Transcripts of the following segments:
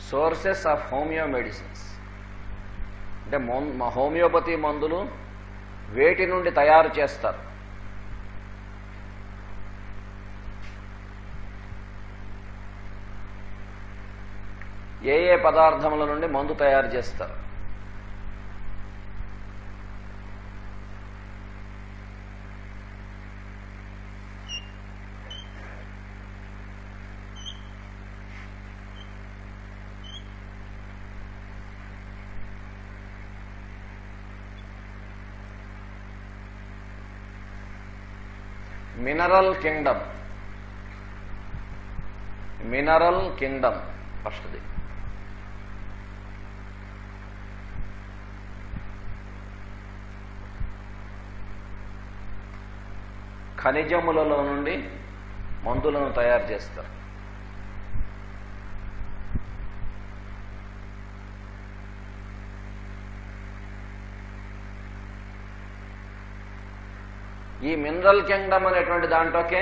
Sources of homeo medicines అంటే homeopathy మందులు వేటి నుండి తయారు చేస్తారు? ఏ ఏ పదార్థముల నుండి మందు తయారు చేస్తారు? మినరల్ కింగ్డమ్ ఫస్ట్ది. ఖనిజములలో నుండి మందులను తయారు చేస్తారు. ఈ మినరల్ కింగ్డమ్ అనేటువంటి దాంట్లోకే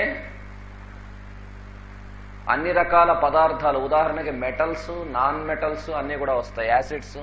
అన్ని రకాల పదార్థాలు, ఉదాహరణకి మెటల్స్, నాన్ మెటల్స్ అన్నీ కూడా వస్తాయి, acids.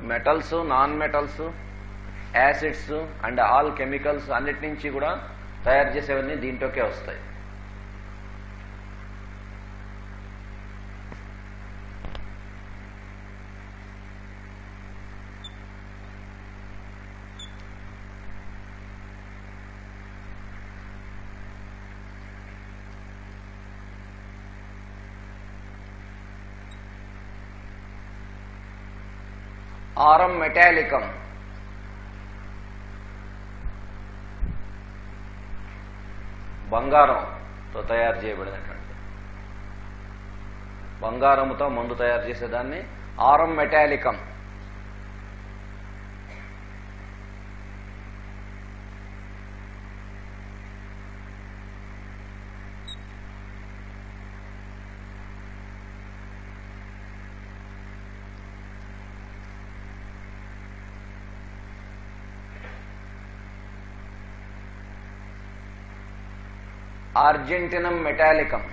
Metals, non metals, acids and all chemicals అన్నిటి నుంచి కూడా తయారు చేసేవన్నీ దీంట్లోకే వస్తాయి. ఆరం మెటాలికం, బంగారంతో తయారు చేయబడినటువంటి, బంగారముతో మందు తయారు చేసేదాన్ని ఆరం మెటాలికం. ఆర్జెంటినం మెటాలికం,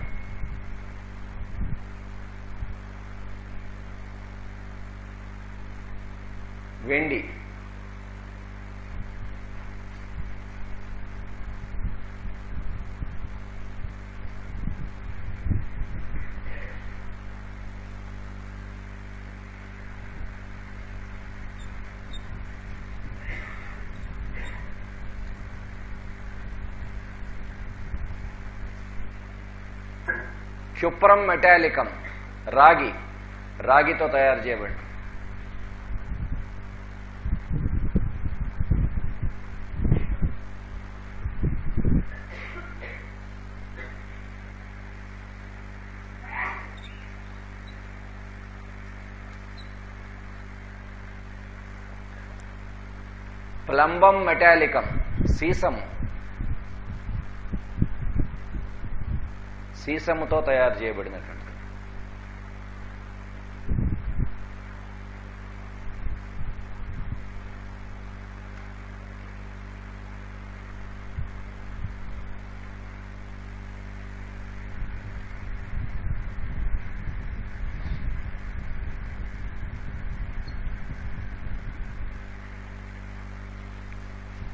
వెండి. క్యుప్రం మెటాలికం, రాగి, రాగితో తయారు చేయబడి. ప్లంబం మెటాలికం, సీసము, సీసముతో తయారు చేయబడినటువంటి.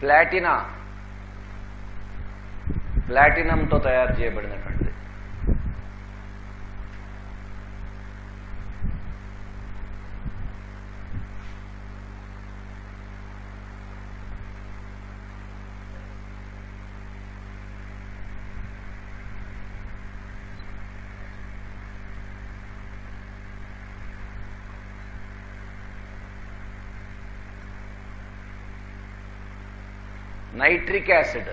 ప్లాటినా, ప్లాటినంతో తయారు చేయబడినటువంటిది. నైట్రిక్ యాసిడ్,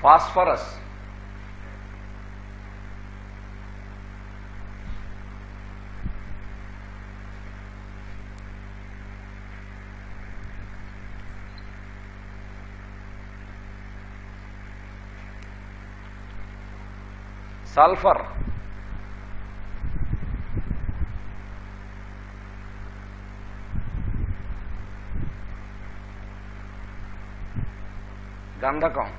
ఫాస్ఫరస్, సల్ఫర్, గంధకం,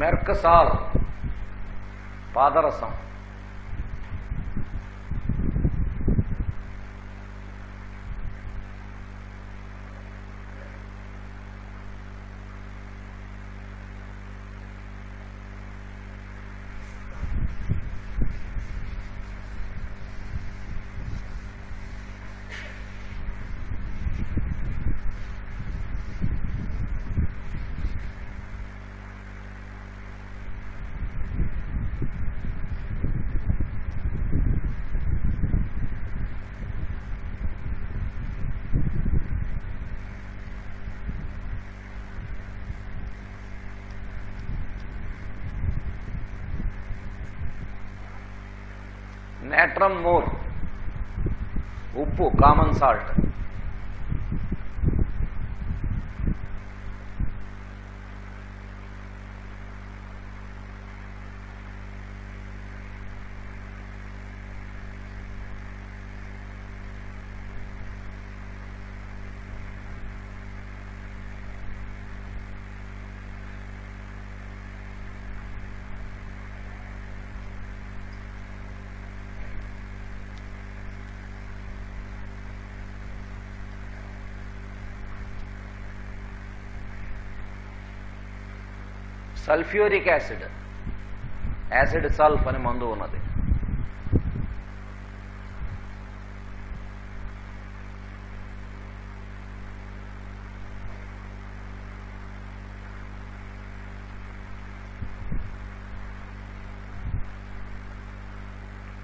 మెర్కసాల్, పాదరసం, నేట్రమ్ మోర్, ఉప్పు, common salt, sulphuric acid, acid sulph అని మందు ఉన్నది.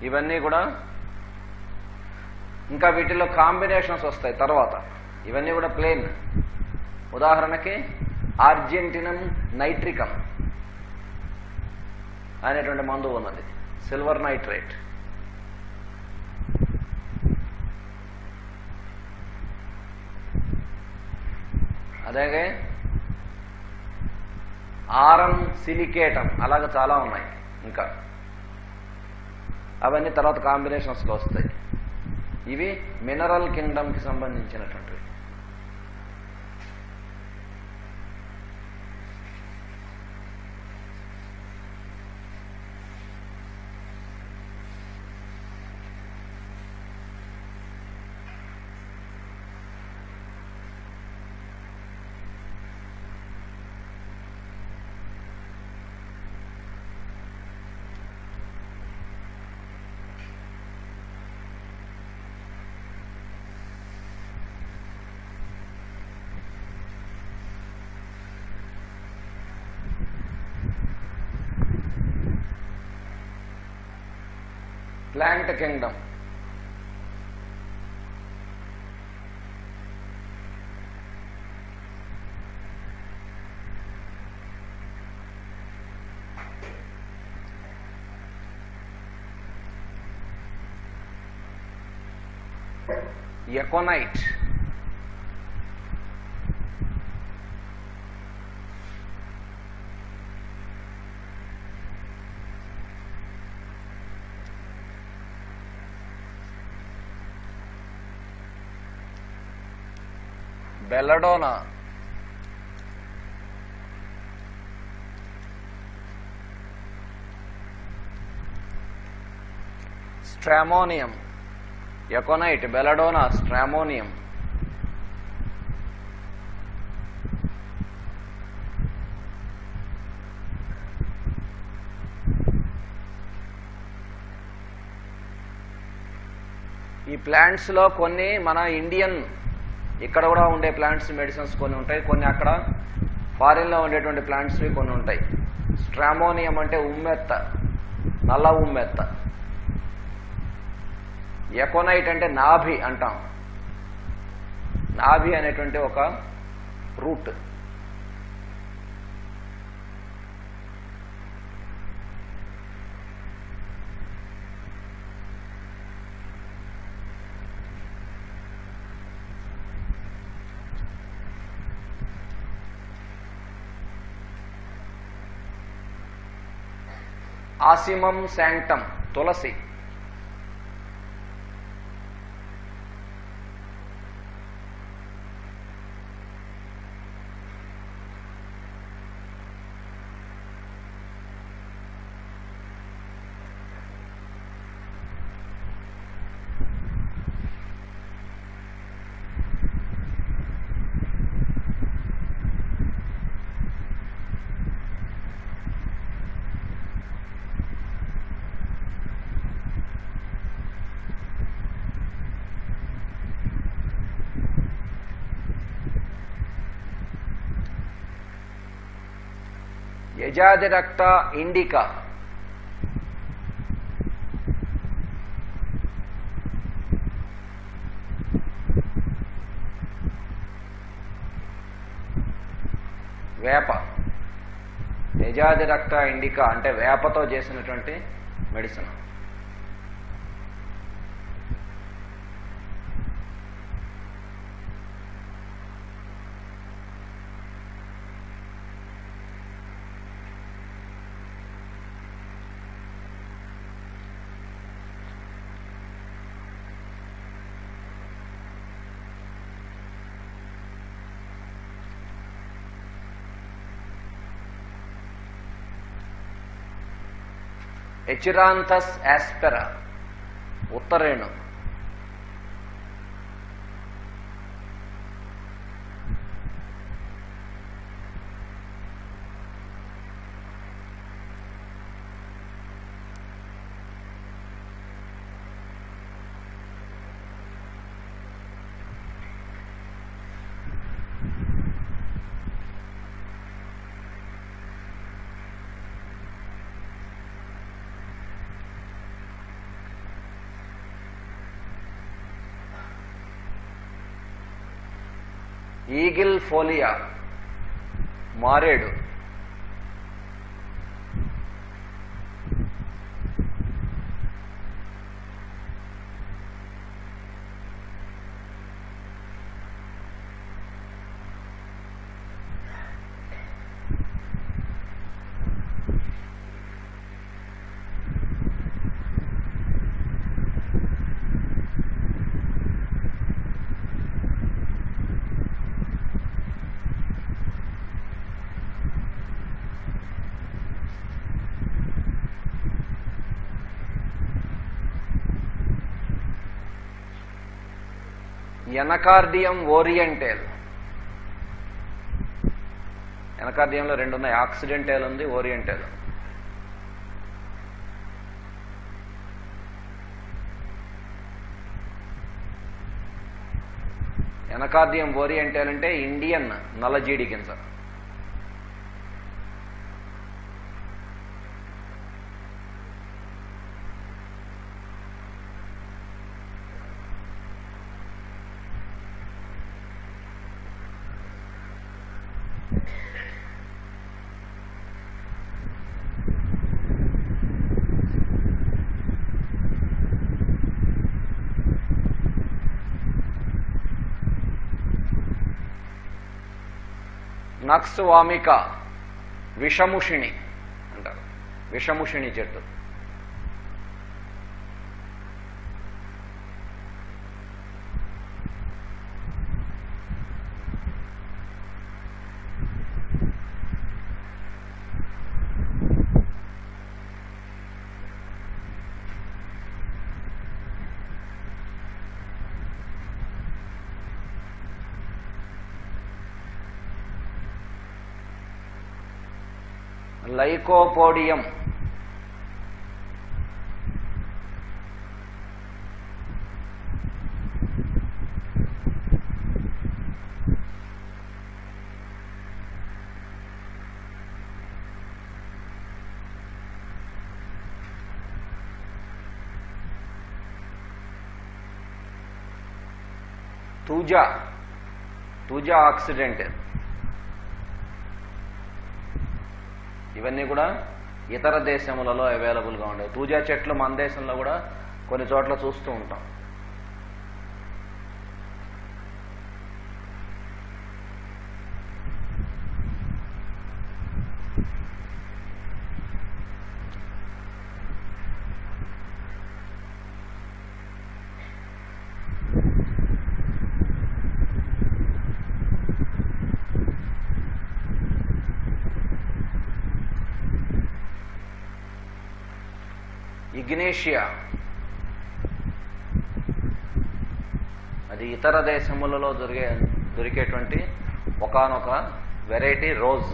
ఇవన్నీ కూడా ఇంకా వీటిలో కాంబినేషన్స్ వస్తాయి తర్వాత. ఇవన్నీ కూడా ప్లేన్. ఉదాహరణకి ఆర్జెంటినం నైట్రికం అనేటువంటి మందు ఉన్నది, సిల్వర్ నైట్రేట్. అలాగే ఆరం సిలికేటం, అలాగే చాలా ఉన్నాయి ఇంకా. అవన్నీ తర్వాత కాంబినేషన్స్లో వస్తాయి. ఇవి మినరల్ కింగ్డమ్కి సంబంధించినటువంటివి. Plant kingdom, aconite, belladonna, stramonium, aconite, belladonna, stramonium. ఈ ప్లాంట్స్ లో కొన్ని మన ఇండియన్ ఇక్కడ కూడా ఉండే ప్లాంట్స్ మెడిసిన్స్ కొన్ని ఉంటాయి, కొన్ని అక్కడ ఫారిన్ లో ఉండేటువంటి ప్లాంట్స్ కొన్ని ఉంటాయి. స్ట్రామోనియం అంటే ఉమ్మెత్త, నల్ల ఉమ్మెత్త. ఎకోనైట్ అంటే నాభి అంటాం. నాభి అనేటువంటి ఒక రూట్. ఆసిమం శాంక్టం, తులసి. యజాదిరక్త ఇండికా, వేప. యజాదిరక్త ఇండికా అంటే వేపతో చేసినటువంటి మెడిసిన్. ఎచిరాంథస్ ఆస్పెరా, ఉత్తరేణు. ఈగిల్ ఫోలియా, మారేడు. ఎనకార్డియం ఓరియంటేల్. ఎనకార్డియంలో రెండు ఉన్నాయి, ఆక్సిడెంటేల్ ఉంది, ఓరియంటేల్. ఎనకార్డియం ఓరియంటేల్ అంటే ఇండియన్ నల్లజీడి గింజ. నక్స్ వామిక, విషముషిణి అంటారు. విషముషిణి చెట్టు. లైకోపోడియం, తూజా ఆక్సిడెంట్, ఇవన్నీ కూడా ఇతర దేశములలో అవైలబుల్గా ఉండేవి. తూజా చెట్లు మన దేశంలో కూడా కొన్ని చోట్ల చూస్తూ ఉంటాం. ఇగ్నేషియా, అది ఇతర దేశములలో దొరికేటువంటి ఒకానొక వెరైటీ రోజ్.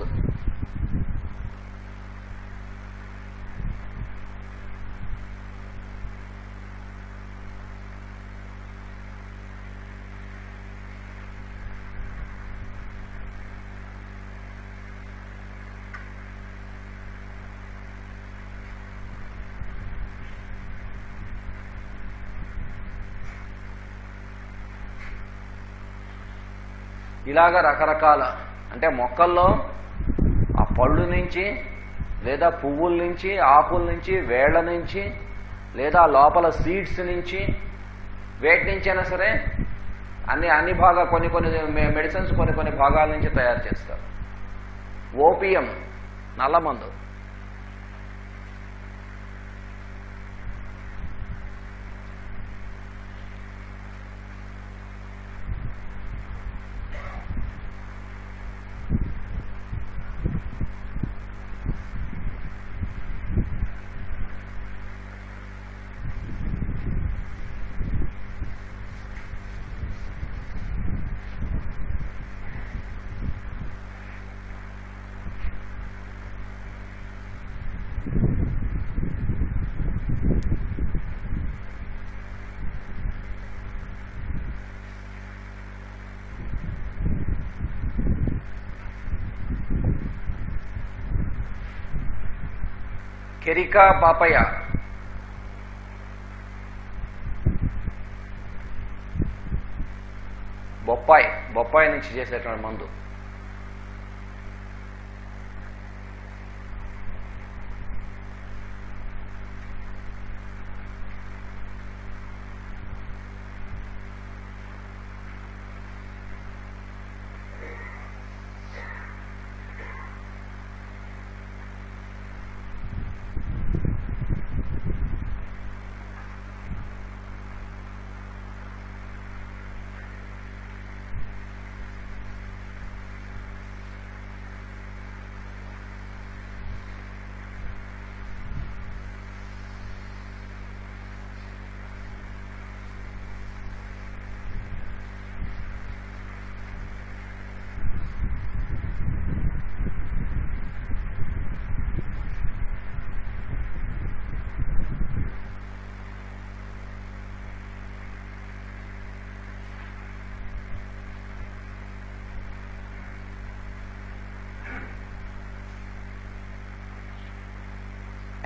ఇలాగ రకరకాల, అంటే మొక్కల్లో ఆ పళ్ళు నుంచి లేదా పువ్వుల నుంచి, ఆకుల నుంచి, వేళ్ల నుంచి, లేదా లోపల సీడ్స్ నుంచి, వేటి నుంచైనా సరే అన్ని కొన్ని మెడిసిన్స్ కొన్ని భాగాల నుంచి తయారు చేస్తారు. ఓపియం, నల్లమందు, కెరికా పాపయ, బొప్పాయి నుంచి చేసేటువంటి మందు.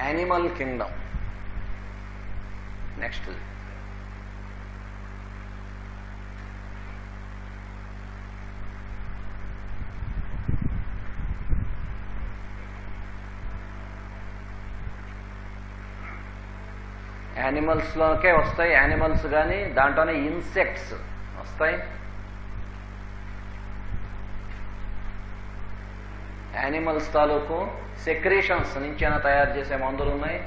Animal Kingdom. నెక్స్ట్ యానిమల్స్లోకే వస్తాయి. యానిమల్స్ కానీ దాంట్లోనే ఇన్సెక్ట్స్ వస్తాయి. యానిమల్స్ తాలూకు సెక్రీషన్స్ నుంచైనా తయారు చేసే మందులు ఉన్నాయి.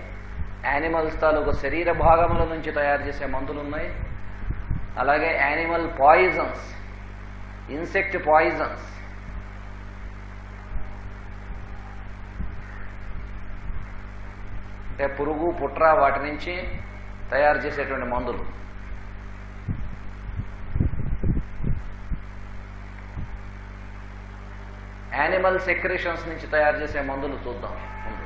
యానిమల్స్ తాలూకు శరీర భాగముల నుంచి తయారు చేసే మందులు ఉన్నాయి. అలాగే యానిమల్ పాయిజన్స్, ఇన్సెక్ట్ పాయిజన్స్, అంటే పురుగు పుట్ర వాటి నుంచి తయారు చేసేటువంటి మందులు. యానిమల్ సెక్రేషన్స్ నుంచి తయారు చేసే మందులు చూద్దాం ముందు.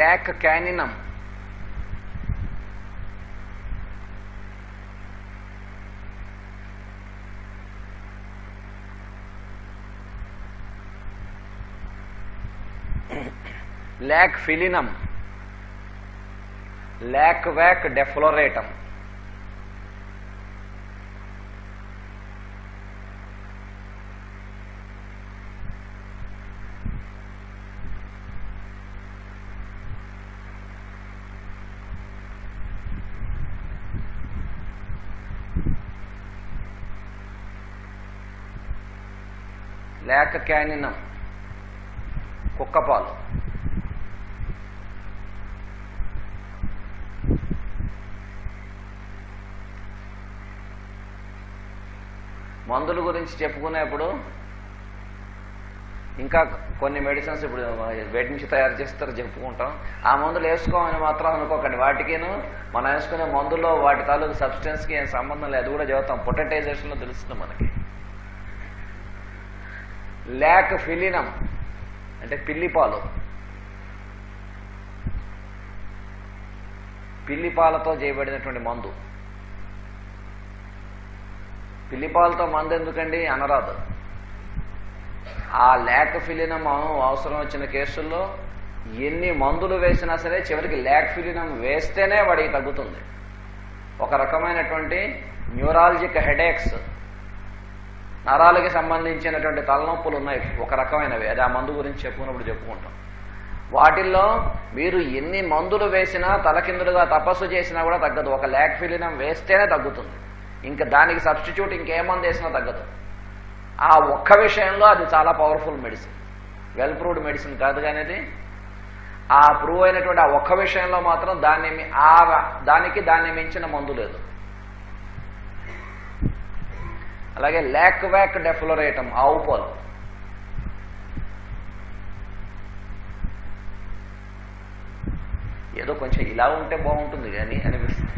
Lac caninum, lac felinum, lac vac defloratum, lac caninum కుక్కపాలు, మందుల గురించి చెప్పుకునేప్పుడు ఇంకా కొన్ని మెడిసిన్స్ ఇప్పుడు వేటి నుంచి తయారు చేస్తారో చెప్పుకుంటాం. ఆ మందులు వేసుకోమని మాత్రం అనుకోకండి. వాటికిను మనం వేసుకునే మందుల్లో వాటి తాలూకు సబ్స్టెన్స్కి ఏం సంబంధం లేదు. అది కూడా చదువుతాం, పొటెంటైజేషన్లో తెలుస్తుంది మనకి. లాక్ ఫిలినమ్ అంటే పిల్లిపాలు, పిల్లిపాలతో చేయబడినటువంటి మందు. పిల్లిపాలతో మందు ఎందుకండి అనరాదు. ఆ లాక్ ఫిలినమ్ అవసరం వచ్చిన కేసుల్లో ఎన్ని మందులు వేసినా సరే చివరికి లాక్ ఫిలినమ్ వేస్తేనే వాడికి తగ్గుతుంది. ఒక రకమైనటువంటి న్యూరాలజిక్ హెడేక్స్, నరాలకి సంబంధించినటువంటి తలనొప్పులు ఉన్నాయి ఒక రకమైనవి. అది ఆ మందు గురించి చెప్పుకున్నప్పుడు చెప్పుకుంటాం. వాటిల్లో మీరు ఎన్ని మందులు వేసినా తలకిందులుగా తపస్సు చేసినా కూడా తగ్గదు. ఒక లాక్ ఫిలినమ్ వేస్తేనే తగ్గుతుంది. ఇంకా దానికి సబ్స్టిట్యూట్ ఇంకే మందు వేసినా తగ్గదు. ఆ ఒక్క విషయంలో అది చాలా powerful medicine, well proved medicine కాదు కానీ అది ఆ ప్రూవ్ అయినటువంటి ఆ ఒక్క విషయంలో మాత్రం దాన్ని మించిన మందు లేదు. అలాగే లాక్ వ్యాక్ డెఫ్లోరేటమ్ ఆవు పాలు, ఏదో కొంచెం ఇలా ఉంటే బాగుంటుంది కానీ అనిపిస్తుంది.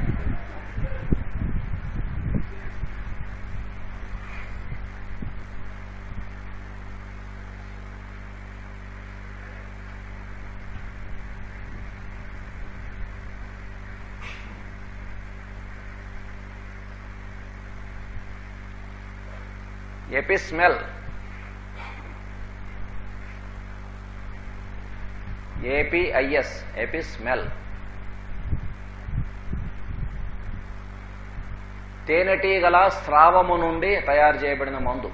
ఎపిస్మెల్, ఏపిఐఎస్ ఎపిస్మెల్, తేనెటీగల స్రావము నుండి తయారు చేయబడిన మందు.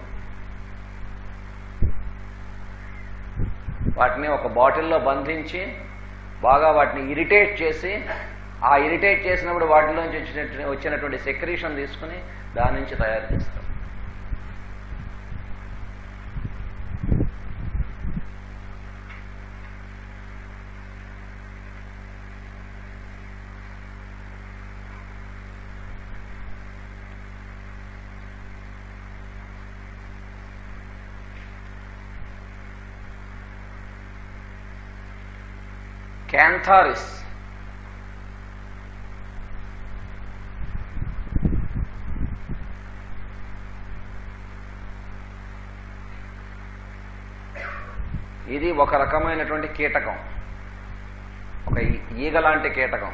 వాటిని ఒక బాటిల్లో బంధించి బాగా వాటిని ఇరిటేట్ చేసి, ఆ ఇరిటేట్ చేసినప్పుడు వాటిలోంచి వచ్చినటువంటి సెక్రీషన్ తీసుకుని దాని నుంచి తయారు చేస్తారు. క్యాంథారిస్, ఇది ఒక రకమైనటువంటి కీటకం, ఒక ఈగ లాంటి కీటకం.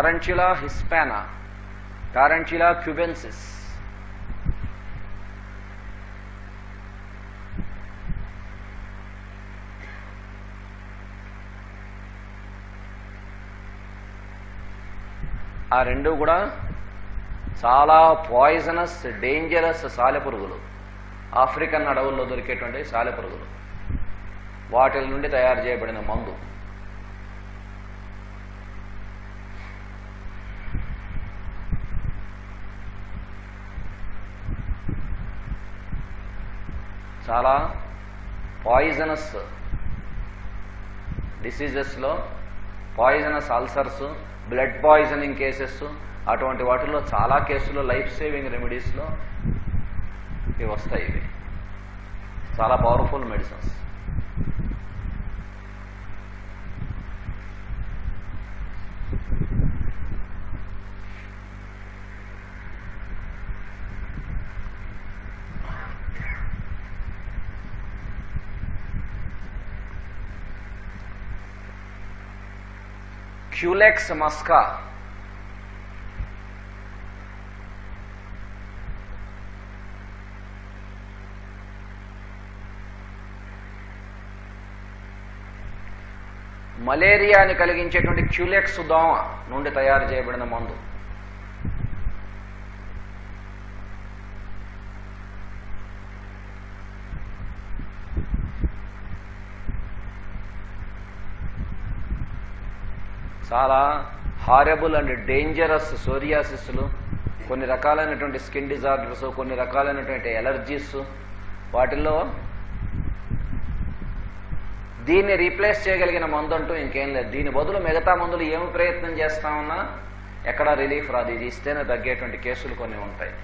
టారెంచులా హిస్పానా, టారెంచులా క్యూబెన్సిస్. ఆ రెండు కూడా చాలా పాయిజనస్, డేంజరస్ సాలెపురుగులు. ఆఫ్రికన్ అడవుల్లో దొరికేటువంటి సాలెపురుగులు. వాటి నుండి తయారు చేయబడిన మందు. చాలా పాయిజనస్ డిసీజెస్లో, poisonous ulcers, blood poisoning cases, అటువంటి వాటిల్లో చాలా కేసులు లైఫ్ సేవింగ్ రెమెడీస్లో ఇవి వస్తాయి. ఇవి చాలా పవర్ఫుల్ మెడిసిన్స్. క్యూలెక్స్ మస్కా, మలేరియాని కలిగించేటువంటి క్యూలెక్స్ దోమ నుండి తయారు చేయబడిన మందు. చాలా హారబుల్ అండ్ డేంజరస్ సోరియాసిస్లు, కొన్ని రకాలైనటువంటి స్కిన్ డిజార్డర్స్, కొన్ని రకాలైనటువంటి ఎలర్జీస్, వాటిల్లో దీన్ని రీప్లేస్ చేయగలిగిన మందు అంటూ ఇంకేం లేదు. దీని బదులు మిగతా మందులు ఏమి ప్రయత్నం చేస్తామన్నా ఎక్కడా రిలీఫ్ రాదు. ఇది ఇస్తేనే తగ్గేటువంటి కేసులు కొన్ని ఉంటాయి.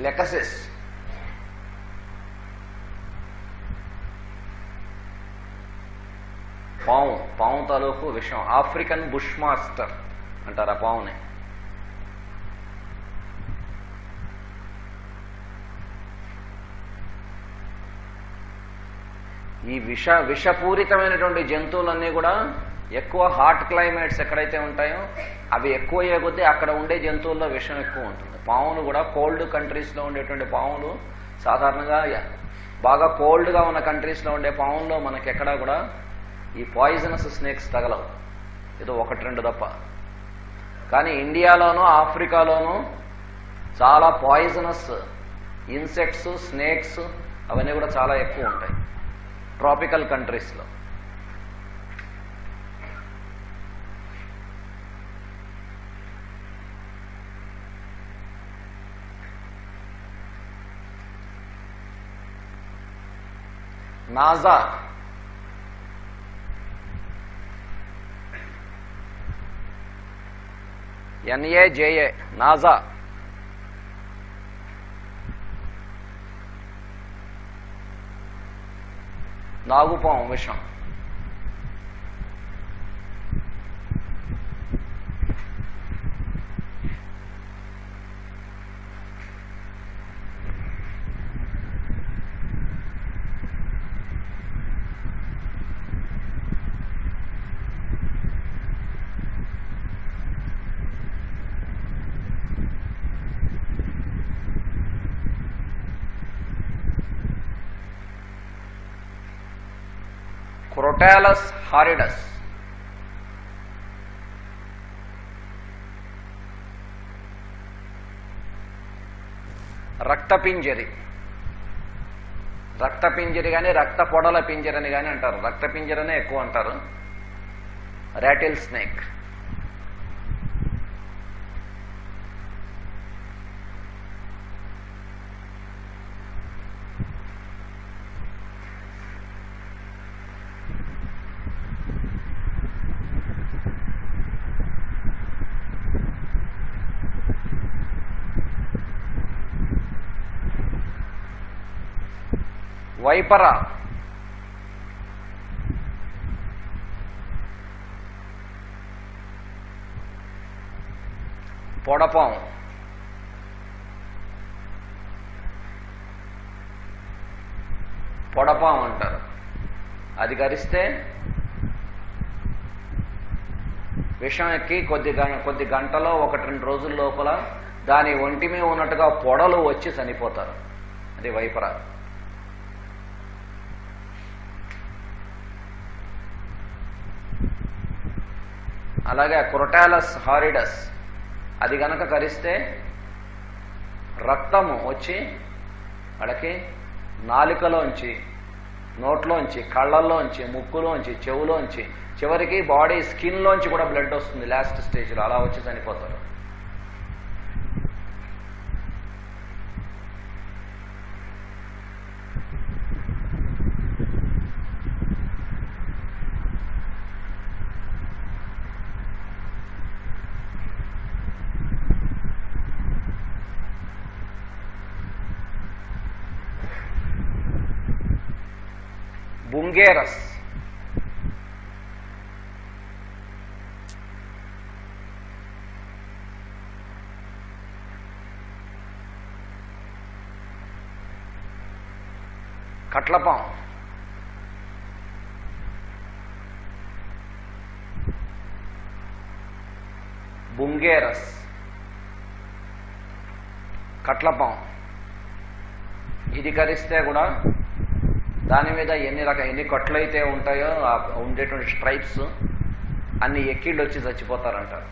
లెకసిస్, పాము తాలూకు విషం. ఆఫ్రికన్ బుష్ మాస్టర్ అంటారు ఆ పావుని. ఈ విషపూరితమైనటువంటి జంతువులన్నీ కూడా ఎక్కువ హాట్ క్లైమేట్స్ ఎక్కడైతే ఉంటాయో అవి ఎక్కువ అయ్యే కొద్దీ అక్కడ ఉండే జంతువుల్లో విషం ఎక్కువ ఉంటుంది. పాములు కూడా కోల్డ్ కంట్రీస్లో ఉండేటువంటి పాములు సాధారణంగా బాగా కోల్డ్గా ఉన్న కంట్రీస్లో ఉండే పాముల్లో మనకి ఎక్కడా కూడా ఈ పాయిజనస్ స్నేక్స్ తగలవు, ఏదో ఒకటి రెండు తప్ప. కానీ ఇండియాలోనూ ఆఫ్రికాలోనూ చాలా పాయిజనస్ ఇన్సెక్ట్స్, స్నేక్స్ అవన్నీ కూడా చాలా ఎక్కువ ఉంటాయి ట్రాపికల్ కంట్రీస్లో. నాజా, NAJA, నాజా. నాగుపాము విషం. క్రోటాలస్ హారిడస్, రక్తపింజరి. రక్తపింజరి కానీ రక్త పొడల పింజరని కానీ అంటారు. రక్తపింజరనే ఎక్కువ అంటారు. Rattle snake. వైపరా, పొడపాము, పొడపాము అంటారు. అది కరిస్తే విషం ఎక్కి కొద్ది గంటలో 1-2 రోజుల లోపల దాని ఒంటి మీద ఉన్నట్టుగా పొడలు వచ్చి చనిపోతారు. అది వైపరా. అలాగే క్రొటాలస్ హారిడస్ అది గనక కరిస్తే రక్తము వచ్చి వాళ్ళకి నాలుకలోంచి, నోట్లోంచి, కళ్ళల్లోంచి, ముక్కులోంచి, చెవులోంచి, చివరికి బాడీ స్కిన్లోంచి కూడా బ్లడ్ వస్తుంది లాస్ట్ స్టేజ్లో. అలా వచ్చి చనిపోతారు. బుంగేరస్ కట్లపాం, బుంగేరస్, కట్లపాం ఇది కరిస్తే కూడా దాని మీద ఎన్ని కట్లయితే ఉంటాయో ఉండేటువంటి స్ట్రైప్స్ అన్ని ఎక్కిళ్ళు వచ్చి చచ్చిపోతారంటారు.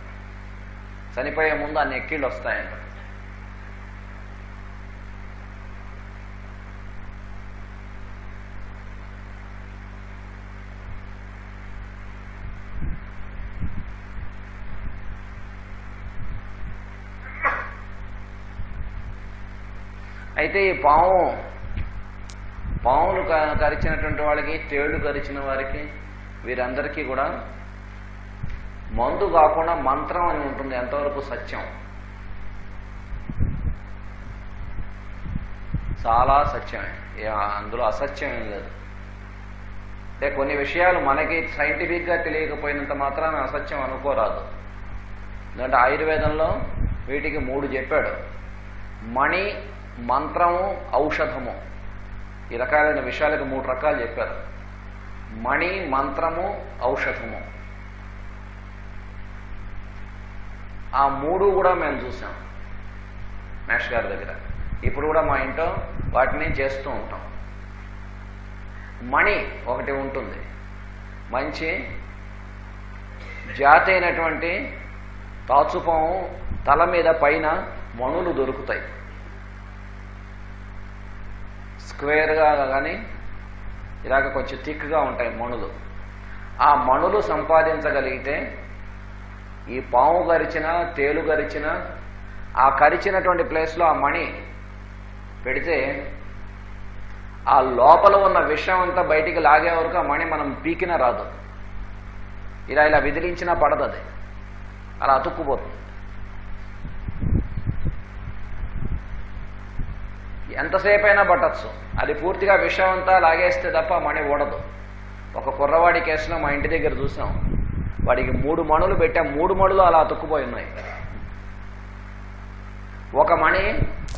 చనిపోయే ముందు అన్ని ఎక్కిళ్ళు వస్తాయంట. అయితే ఈ పాములు కరిచినటువంటి వాళ్ళకి, తేళ్లు కరిచిన వారికి, వీరందరికీ కూడా మందు కాకుండా మంత్రం అని ఉంటుంది. ఎంతవరకు సత్యం? చాలా సత్యమే, అందులో అసత్యం ఏం లేదు. అంటే కొన్ని విషయాలు మనకి సైంటిఫిక్గా తెలియకపోయినంత మాత్రాన అసత్యం అనుకోరాదు. ఎందుకంటే ఆయుర్వేదంలో వీటికి 3 చెప్పాడు. మణి, మంత్రము, ఔషధము. ఈ రకాలైన విషయాలకు 3 రకాలు చెప్పారు. మణి, మంత్రము, ఔషధము. ఆ 3 కూడా మేము చూసాం మేష్ గారి దగ్గర. ఇప్పుడు కూడా మా ఇంట్లో వాటిని చేస్తూ ఉంటాం. మణి ఒకటి ఉంటుంది, మంచి జాతి అయినటువంటి తాచుపాము తల మీద పైన మణులు దొరుకుతాయి. స్క్వేర్గా కానీ ఇలాగ కొంచెం థిక్గా ఉంటాయి మణులు. ఆ మణులు సంపాదించగలిగితే ఈ పాము గరిచిన, తేలు గరిచిన, ఆ కరిచినటువంటి ప్లేస్లో ఆ మణి పెడితే ఆ లోపల ఉన్న విషం అంతా బయటికి లాగే వరకు ఆ మణి మనం పీకినా రాదు. ఇలా విదిలించినా పడదు, అది అలా అతుక్కుపోతుంది. ఎంతసేపు అయినా పట్టచ్చు. అది పూర్తిగా విషం అంతా లాగేస్తే తప్ప మణి ఓడదు. ఒక కుర్రవాడి కేసులో మా ఇంటి దగ్గర చూసాం. వాడికి 3 మణులు పెట్టాం, 3 మణులు అలా అతుక్కుపోయి ఉన్నాయి. ఒక మణి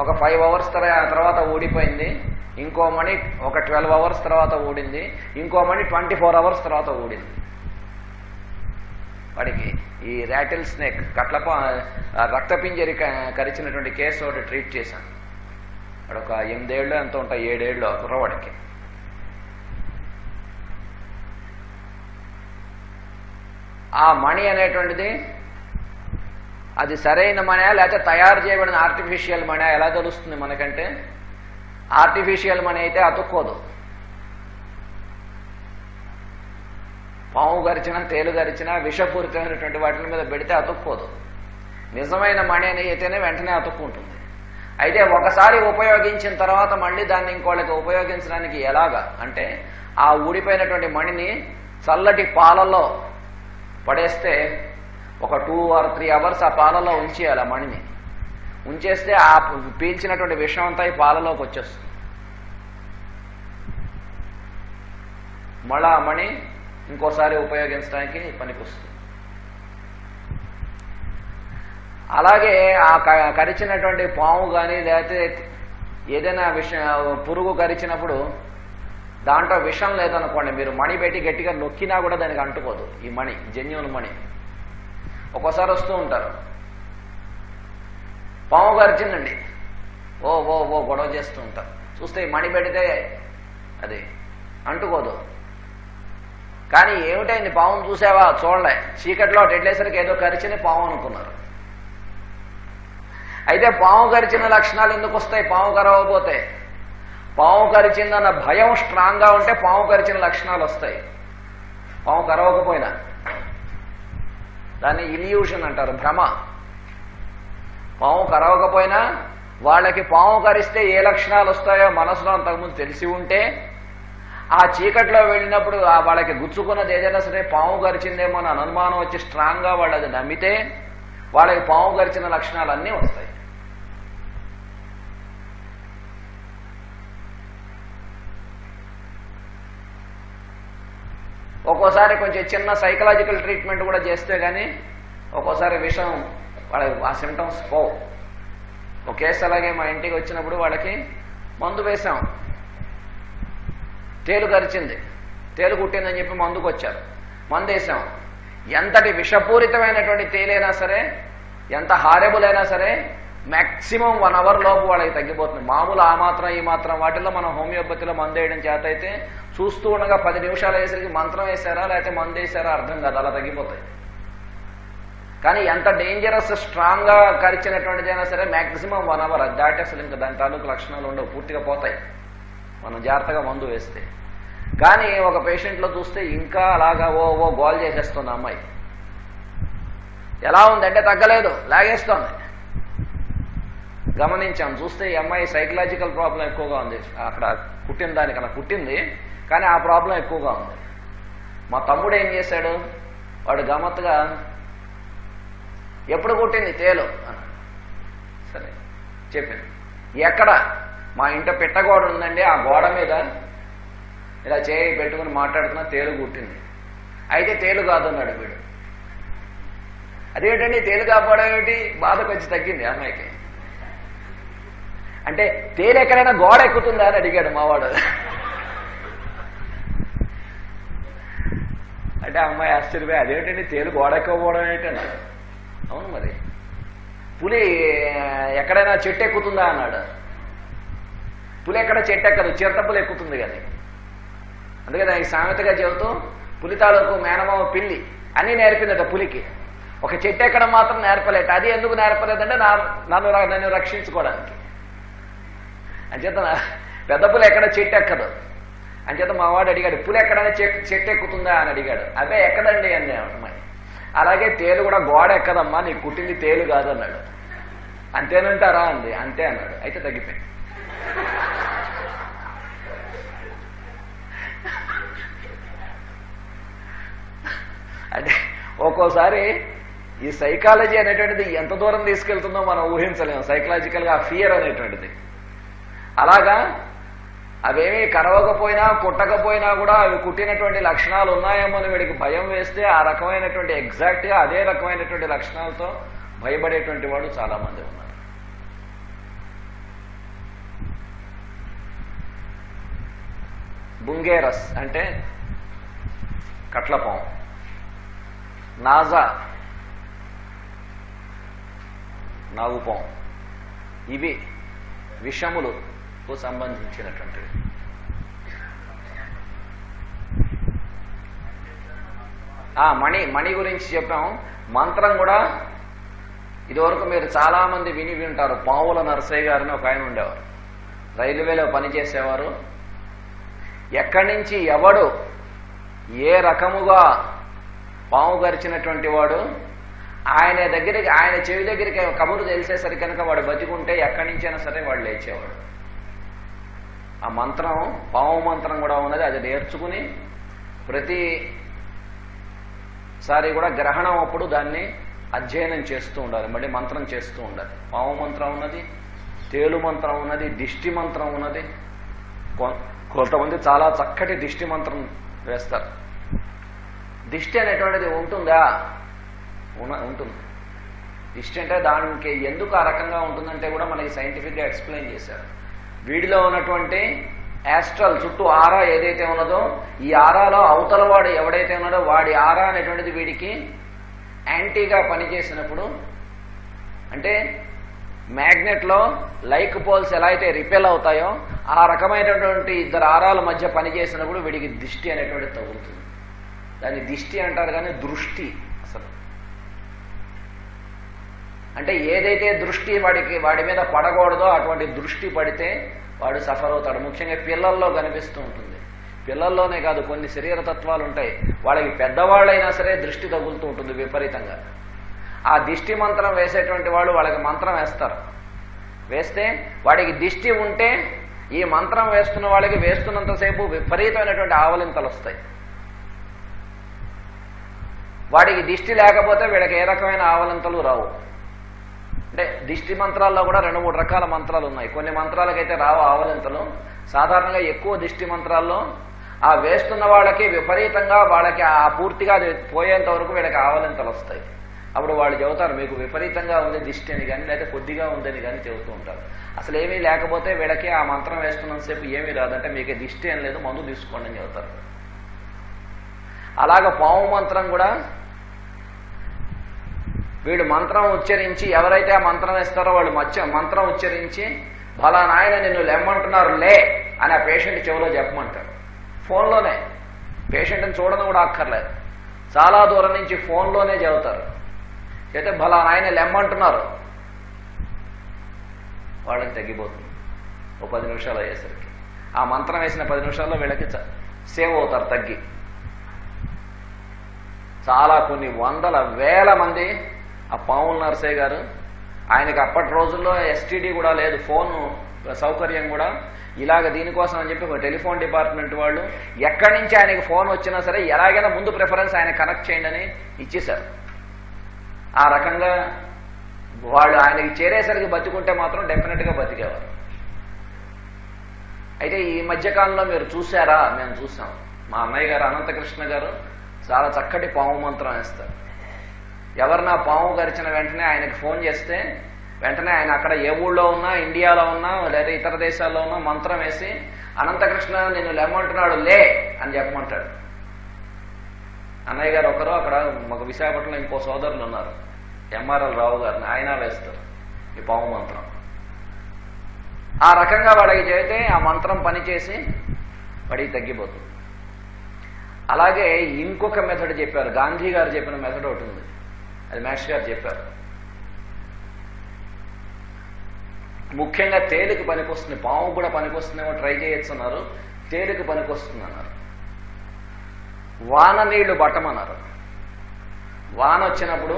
ఒక 5 అవర్స్ తర్వాత ఊడిపోయింది, ఇంకో మణి ఒక 12 అవర్స్ తర్వాత ఊడింది, ఇంకో మణి 24 అవర్స్ తర్వాత ఊడింది. వాడికి ఈ ర్యాటిల్ స్నేక్ రక్తపింజరి కరిచినటువంటి కేసు ఒకటి ట్రీట్ చేశాను. వాడు ఒక 8 ఏళ్ళు ఎంతో ఉంటాయి, 7 ఏళ్ళు కుర్రవాడికి. ఆ మణి అనేటువంటిది అది సరైన మణి లేకపోతే తయారు చేయబడిన ఆర్టిఫిషియల్ మణి ఎలా తెలుస్తుంది మనకంటే? ఆర్టిఫిషియల్ మణి అయితే అతుక్కోదు. పాము గరిచినా, తేలు గరిచినా, విషపూరితమైనటువంటి వాటి మీద పెడితే అతుక్కోదు. నిజమైన మణి అయితేనే వెంటనే అతుక్కుంటుంది. అయితే ఒకసారి ఉపయోగించిన తర్వాత మళ్ళీ దాన్ని ఇంకోళ్ళకి ఉపయోగించడానికి ఎలాగా అంటే, ఆ ఊడిపోయినటువంటి మణిని చల్లటి పాలలో పడేస్తే ఒక 2 or 3 అవర్స్ ఆ పాలలో ఉంచేయాలి. ఆ మణిని ఉంచేస్తే ఆ పీల్చినటువంటి విషం అంతా ఈ పాలలోకి వచ్చేస్తుంది. మళ్ళా ఆ మణి ఇంకోసారి ఉపయోగించడానికి పనికొస్తుంది. అలాగే ఆ కరిచినటువంటి పాము కానీ లేకపోతే ఏదైనా పురుగు కరిచినప్పుడు దాంట్లో విషం లేదనుకోండి, మీరు మణి పెట్టి గట్టిగా నొక్కినా కూడా దానికి అంటుకోదు. ఈ మణి జెన్యూన్ మణి. ఒక్కోసారి వస్తూ ఉంటారు, పాము కరిచిందండి, ఓ ఓ ఓ గొడవ చేస్తూ ఉంటారు. చూస్తే ఈ మణి పెడితే అది అంటుకోదు. కానీ ఏమిటైంది, పావును చూసావా? చూడలే, చీకట్లో వెళ్ళేసరికి ఏదో కరిచిన పాము అనుకున్నారు. అయితే పాము కరిచిన లక్షణాలు ఎందుకు వస్తాయి? పాము కరవకపోతే, పాము కరిచిందన్న భయం స్ట్రాంగ్గా ఉంటే పాము కరిచిన లక్షణాలు వస్తాయి. పాము కరవకపోయినా దాన్ని ఇల్యూషన్ అంటారు, భ్రమ. పాము కరవకపోయినా వాళ్ళకి పాము కరిస్తే ఏ లక్షణాలు వస్తాయో మనసులో అంతకుముందు తెలిసి ఉంటే, ఆ చీకట్లో వెళ్ళినప్పుడు వాళ్ళకి గుచ్చుకున్నది ఏదైనా సరే పాము కరిచిందేమో అని అనుమానం వచ్చి స్ట్రాంగ్గా వాళ్ళు అది నమ్మితే వాళ్ళకి పాము కరిచిన లక్షణాలన్నీ వస్తాయి. ఒక్కోసారి కొంచెం చిన్న సైకలాజికల్ ట్రీట్మెంట్ కూడా చేస్తే కానీ ఒక్కోసారి విషయం వాళ్ళకి ఆ సిమ్టమ్స్ పోవు. ఒక కేసు అలాగే మా ఇంటికి వచ్చినప్పుడు వాళ్ళకి మందు వేశాం, తేలు కరిచింది, తేలు కుట్టిందని చెప్పి మందుకు వచ్చారు, మందు వేసాం. ఎంతటి విషపూరితమైనటువంటి తేలైనా సరే, ఎంత హారెబుల్ అయినా సరే మ్యాక్సిమం 1 అవర్ లోపు వాళ్ళకి తగ్గిపోతుంది. మామూలు ఆ మాత్రం ఈ మాత్రం వాటిల్లో మనం హోమియోపతిలో మందు వేయడం చేత అయితే చూస్తూ ఉండగా 10 నిమిషాలు వేసరికి మంత్రం వేసారా లేకపోతే మందు వేసారా అర్థం కాదు, అలా తగ్గిపోతాయి. కానీ ఎంత డేంజరస్ స్ట్రాంగ్ గా కరిచినటువంటిదైనా సరే మ్యాక్సిమం 1 అవర్, అది దాటి అసలు ఇంకా దాని తాలూకు లక్షణాలు ఉండవు, పూర్తిగా పోతాయి మనం జాగ్రత్తగా మందు వేస్తే. కానీ ఒక పేషెంట్లో చూస్తే ఇంకా అలాగా ఓ ఓ గోల్ చేసేస్తుంది అమ్మాయి. ఎలా ఉందంటే తగ్గలేదు, లాగేస్తోంది. గమనించాం, చూస్తే ఈ అమ్మాయి సైకలాజికల్ ప్రాబ్లం ఎక్కువగా ఉంది. అక్కడ కుట్టిన దానికన్నా కుట్టింది కానీ ఆ ప్రాబ్లం ఎక్కువగా ఉంది. మా తమ్ముడు ఏం చేశాడు, వాడు గమ్మత్తుగా ఎప్పుడు కుట్టింది తేలు సరే చెప్పింది. ఎక్కడ? మా ఇంట పెట్టగోడ ఉందండి, ఆ గోడ మీద ఇలా చేయి పెట్టుకుని మాట్లాడుతున్నా తేలు కుట్టింది. అయితే తేలు కాదన్నాడు వీడు. అదేంటండి తేలు కాపాడం ఏమిటి? బాధకు వచ్చి తగ్గింది అమ్మాయికి. అంటే తేలు ఎక్కడైనా గోడ ఎక్కుతుందా అని అడిగాడు మావాడు. అంటే అమ్మాయి ఆశ్చర్యపోయి అదేంటండి తేలు గోడ ఎక్కకపోవడం ఏంటన్నాడు. అవును మరి, పులి ఎక్కడైనా చెట్టు ఎక్కుతుందా అన్నాడు. పులి ఎక్కడ చెట్టు ఎక్కదు, చిరతపులి ఎక్కుతుంది కానీ. అందుకే దానికి సామెతగా చెబుతూ పులి తాలూకు మేనమామ పిల్లి అన్నీ నేర్పిందట పులికి, ఒక చెట్టు ఎక్కడం మాత్రం నేర్పలేట. అది ఎందుకు నేర్పలేదంటే నన్ను రక్షించుకోవడానికి. అంచేత పెద్ద పులి ఎక్కడ చెట్టు ఎక్కదు. అంచేత మా వాడు అడిగాడు పులి ఎక్కడైనా చెట్టు ఎక్కుతుందా అని అడిగాడు. అదే ఎక్కదండి అని అమ్మాయి. అలాగే తేలు కూడా గోడ ఎక్కదమ్మా, నీకు కుట్టింది తేలు కాదు అన్నాడు. అంతేనంటారా అంది. అంతే అన్నాడు. అయితే తగ్గిపోయింది. అంటే ఒక్కోసారి ఈ సైకాలజీ అనేటువంటిది ఎంత దూరం తీసుకెళ్తుందో మనం ఊహించలేము. సైకలాజికల్గా ఆ ఫియర్ అనేటువంటిది అలాగా అవేమీ కరవకపోయినా కుట్టకపోయినా కూడా అవి కుట్టినటువంటి లక్షణాలు ఉన్నాయేమో అని వీడికి భయం వేస్తే ఆ రకమైనటువంటి ఎగ్జాక్ట్గా అదే రకమైనటువంటి లక్షణాలతో భయపడేటువంటి వాడు చాలా మంది ఉన్నారు. బుంగేరస్ అంటే కట్లపాము, నాజా నాగుపాము, ఇవి విషములకు సంబంధించినటువంటివి. మణి గురించి చెప్పాము. మంత్రం కూడా ఇదివరకు మీరు చాలా మంది విని ఉంటారు. పావుల నరసయ్య గారిని ఒక ఆయన ఉండేవారు, రైల్వేలో పనిచేసేవారు. ఎక్కడి నుంచి ఎవడు ఏ రకముగా పాము గరిచినటువంటి వాడు ఆయన దగ్గరికి, ఆయన చెవి దగ్గరికి కబురు తెలిసేసరికి కనుక వాడు బతికుంటే ఎక్కడి నుంచైనా సరే వాడు లేచేవాడు. ఆ మంత్రం, పాము మంత్రం కూడా ఉన్నది. అది నేర్చుకుని ప్రతిసారి కూడా గ్రహణం అప్పుడు దాన్ని అధ్యయనం చేస్తూ ఉండాలి, మళ్ళీ మంత్రం చేస్తూ ఉండాలి. పాము మంత్రం ఉన్నది, తేలు మంత్రం ఉన్నది, దిష్టి మంత్రం ఉన్నది. కొంతమంది చాలా చక్కటి దిష్టి మంత్రం వేస్తారు. దిష్టి అనేటువంటిది ఉంటుందా? ఉంటుంది. దిష్టి అంటే దానికి ఎందుకు ఆ రకంగా ఉంటుందంటే కూడా మనకి సైంటిఫిక్గా ఎక్స్ప్లెయిన్ చేశారు. వీడిలో ఉన్నటువంటి యాస్ట్రల్ చుట్టూ ఆరా ఏదైతే ఉన్నదో ఈ ఆరాలో అవతల వాడు ఎవడైతే ఉన్నాడో వాడి ఆరా అనేటువంటిది వీడికి యాంటీగా పనిచేసినప్పుడు, అంటే మ్యాగ్నెట్లో లైక్ పోల్స్ ఎలా అయితే రిపెల్ అవుతాయో ఆ రకమైనటువంటి ఇద్దరు ఆరాల మధ్య పనిచేసినప్పుడు వీడికి దిష్టి అనేటువంటిది తగులుతుంది. దాన్ని దిష్టి అంటారు కానీ దృష్టి అసలు. అంటే ఏదైతే దృష్టి వాడి మీద పడకూడదో అటువంటి దృష్టి పడితే వాడు సఫర్ అవుతాడు. ముఖ్యంగా పిల్లల్లో కనిపిస్తూ ఉంటుంది. పిల్లల్లోనే కాదు, కొన్ని శరీర తత్వాలు ఉంటాయి, వాళ్ళకి పెద్దవాళ్ళైనా సరే దృష్టి తగులుతూ ఉంటుంది విపరీతంగా. ఆ దిష్టి మంత్రం వేసేటువంటి వాళ్ళు వాళ్ళకి మంత్రం వేస్తారు. వేస్తే వాడికి దిష్టి ఉంటే ఈ మంత్రం వేస్తున్న వాళ్ళకి వేస్తున్నంతసేపు విపరీతమైనటువంటి ఆవలింతలు వస్తాయి. వాడికి దిష్టి లేకపోతే వీళ్ళకి ఏ రకమైన ఆవలింతలు రావు. అంటే దిష్టి మంత్రాల్లో కూడా 2-3 రకాల మంత్రాలు ఉన్నాయి. కొన్ని మంత్రాలకైతే రావు ఆవలింతలు. సాధారణంగా ఎక్కువ దిష్టి మంత్రాల్లో ఆ వేస్తున్న వాళ్ళకి విపరీతంగా వాళ్ళకి ఆ పూర్తిగా అది పోయేంత వరకు వీళ్ళకి ఆవలింతలు వస్తాయి. అప్పుడు వాళ్ళు చెబుతారు మీకు విపరీతంగా ఉంది దిష్టి అని కానీ, లేకపోతే కొద్దిగా ఉందని కానీ చెబుతూ ఉంటారు. అసలు ఏమీ లేకపోతే వీళ్ళకి ఆ మంత్రం వేస్తున్నంతసేపు ఏమీ రాదంటే మీకు దిష్టి ఏం లేదు, మందు తీసుకోండి అని చెబుతారు. అలాగ పాము మంత్రం కూడా వీడు మంత్రం ఉచ్చరించి, ఎవరైతే ఆ మంత్రం వేస్తారో వాళ్ళు మంత్రం ఉచ్చరించి భలా నాయన నిన్ను లెమ్మంటున్నారు లే అని ఆ పేషెంట్ చెవిలో చెప్పమంటారు. ఫోన్లోనే, పేషెంట్ని చూడడం కూడా అక్కర్లేదు, చాలా దూరం నుంచి ఫోన్లోనే చెబుతారు. అయితే భలా నాయన లెమ్మంటున్నారు, వాళ్ళకి తగ్గిపోతుంది. ఓ 10 నిమిషాలు అయ్యేసరికి ఆ మంత్రం వేసిన 10 నిమిషాల్లో వీళ్ళకి సేవ్ అవుతారు తగ్గి. చాలా కొన్ని వందల వేల మంది ఆ పాముల నరసయ్య గారు, ఆయనకి అప్పటి రోజుల్లో ఎస్టీడీ కూడా లేదు, ఫోన్ సౌకర్యం కూడా. ఇలాగ దీనికోసం అని చెప్పి ఒక టెలిఫోన్ డిపార్ట్మెంట్ వాళ్ళు ఎక్కడి నుంచి ఆయనకి ఫోన్ వచ్చినా సరే ఎలాగైనా ముందు ప్రిఫరెన్స్ ఆయన కనెక్ట్ చేయండి అని ఇచ్చేశారు. ఆ రకంగా వాళ్ళు ఆయనకి చేరేసరికి బతికుంటే మాత్రం డెఫినెట్గా బతికేవారు. అయితే ఈ మధ్యకాలంలో మీరు చూసారా? మేము చూసాం. మా అన్నయ్య గారు అనంతకృష్ణ గారు చాలా చక్కటి పాము మంత్రం వేస్తారు. ఎవరన్నా పాము గరిచిన వెంటనే ఆయనకి ఫోన్ చేస్తే వెంటనే ఆయన అక్కడ ఏ ఊళ్ళో ఉన్నా, ఇండియాలో ఉన్నా లేదా ఇతర దేశాల్లో ఉన్నా మంత్రం వేసి అనంతకృష్ణ నిన్ను లెమ్మంటున్నాడు లే అని చెప్పమంటాడు. అన్నయ్య గారు ఒకరు, అక్కడ మాకు విశాఖపట్నంలో ఇంకో సోదరులు ఉన్నారు, ఎంఆర్ఎల్ రావు గారిని, ఆయన వేస్తారు ఈ పాము మంత్రం. ఆ రకంగా వాడికి చేస్తే ఆ మంత్రం పనిచేసి వాడికి తగ్గిపోతుంది. అలాగే ఇంకొక మెథడ్ చెప్పారు, గాంధీ గారు చెప్పిన మెథడ్ ఒకటి ఉంది, అది మేష్ గారు చెప్పారు. ముఖ్యంగా తేలికి పనికొస్తుంది, పాము కూడా పనికొస్తుందేమో ట్రై చేయొచ్చు అన్నారు, తేలికి పనికొస్తుంది అన్నారు. వాన నీళ్లు పట్టమన్నారు. వాన వచ్చినప్పుడు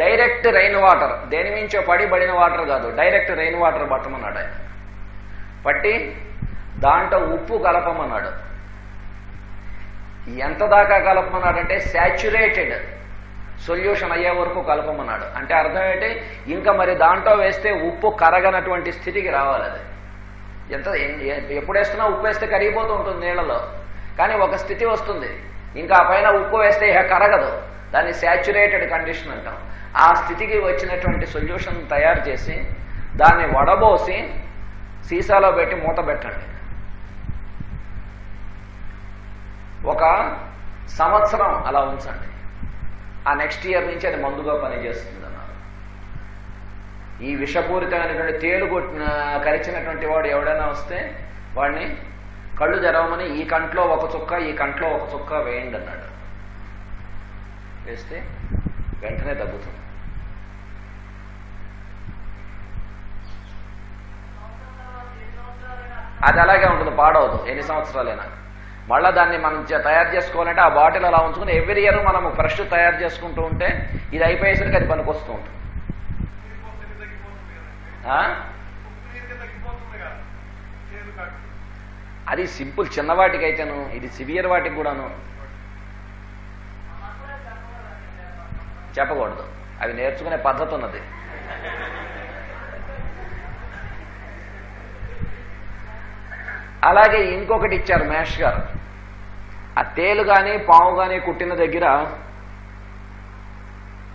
డైరెక్ట్ రెయిన్ వాటర్, దేని నుంచో పడిన వాటర్ కాదు, డైరెక్ట్ రెయిన్ వాటర్ పట్టమన్నాడు ఆయన. పట్టి దాంట్లో ఉప్పు కలపమన్నాడు. ఎంత దాకా కలపమన్నాడంటే శాచ్యురేటెడ్ సొల్యూషన్ అయ్యే వరకు కలపమన్నాడు. అంటే అర్థం ఏంటి, ఇంకా మరి దాంట్లో వేస్తే ఉప్పు కరగనటువంటి స్థితికి రావాలి. అది ఎంత ఎప్పుడు వేస్తున్నా ఉప్పు వేస్తే కరిగిపోతూ ఉంటుంది నీళ్లలో, కానీ ఒక స్థితి వస్తుంది ఇంకా పైన ఉప్పు వేస్తే ఇక కరగదు, దాన్ని శాచ్యురేటెడ్ కండిషన్ అంటాం. ఆ స్థితికి వచ్చినటువంటి సొల్యూషన్ తయారు చేసి దాన్ని వడబోసి సీసాలో పెట్టి మూత పెట్టండి. 1 సంవత్సరం అలా ఉంచండి. ఆ నెక్స్ట్ ఇయర్ నుంచి అది మందుగా పనిచేస్తుంది అన్నారు. ఈ విషపూరితమైనటువంటి తేలు కరిచినటువంటి వాడు ఎవడైనా వస్తే వాడిని కళ్ళు తెరవమని ఈ కంట్లో 1 చుక్క ఈ కంట్లో 1 చుక్క వేయండి అన్నాడు. వేస్తే వెంటనే తగ్గుతుంది. అది అలాగే ఉంటుంది, పాడవదు ఎన్ని సంవత్సరాలైనా. మళ్ళీ దాన్ని మనం తయారు చేసుకోవాలంటే ఆ బాటిల్ అలా ఉంచుకుని ఎవ్రీ ఇయర్ మనము ఫ్రెష్ తయారు చేసుకుంటూ ఉంటే ఇది అయిపోయేసరికి అది పనికొస్తూ ఉంటుంది. అది సింపుల్ చిన్నవాటికి అయితేను, ఇది సివియర్ వాటికి కూడాను చెప్పకూడదు, అవి నేర్చుకునే పద్ధతి ఉన్నది. అలాగే ఇంకొకటి ఇచ్చారు మేష్ గారు. ఆ తేలు కానీ పాము కానీ కుట్టిన దగ్గర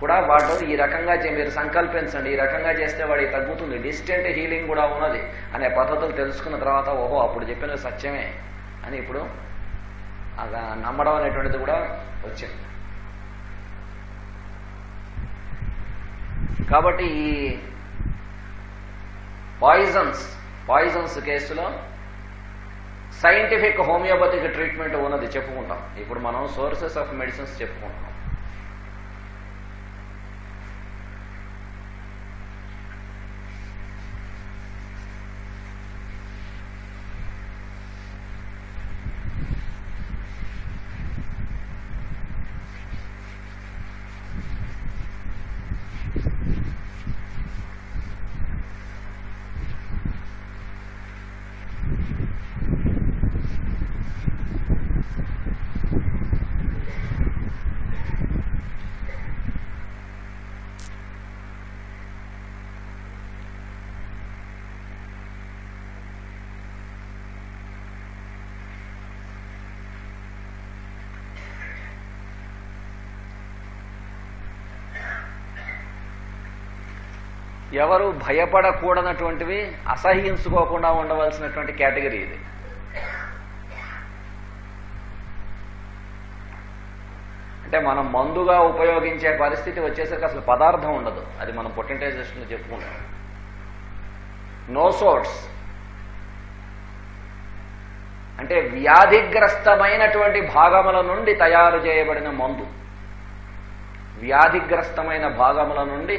కూడా వాడు ఈ రకంగా మీరు సంకల్పించండి, ఈ రకంగా చేస్తే వాడికి తగ్గుతుంది, డిస్టెంట్ హీలింగ్ కూడా ఉన్నది అనే పద్ధతులు తెలుసుకున్న తర్వాత ఓహో అప్పుడు చెప్పినది సత్యమే అని ఇప్పుడు నమ్మడం అనేటువంటిది కూడా వచ్చింది. కాబట్టి ఈ పాయిజన్స్ కేసులో సైంటిఫిక్ హోమియోపతిక్ ట్రీట్మెంట్ ఉన్నది చెప్పుకుంటాం. ఇప్పుడు మనం సోర్సెస్ ఆఫ్ మెడిసిన్స్ చెప్పుకుంటాం. ఎవరు భయపడకూడనటువంటివి, అసహ్యించుకోకుండా ఉండవలసినటువంటి కేటగిరీ ఇది. అంటే మనం మందుగా ఉపయోగించే పరిస్థితి వచ్చేసరికి అసలు పదార్థం ఉండదు. అది మనం పొటెంటైజేషన్లో చెప్పుకుంటాం. నోసోట్స్ అంటే వ్యాధిగ్రస్తమైనటువంటి భాగముల నుండి తయారు చేయబడిన మందు. వ్యాధిగ్రస్తమైన భాగముల నుండి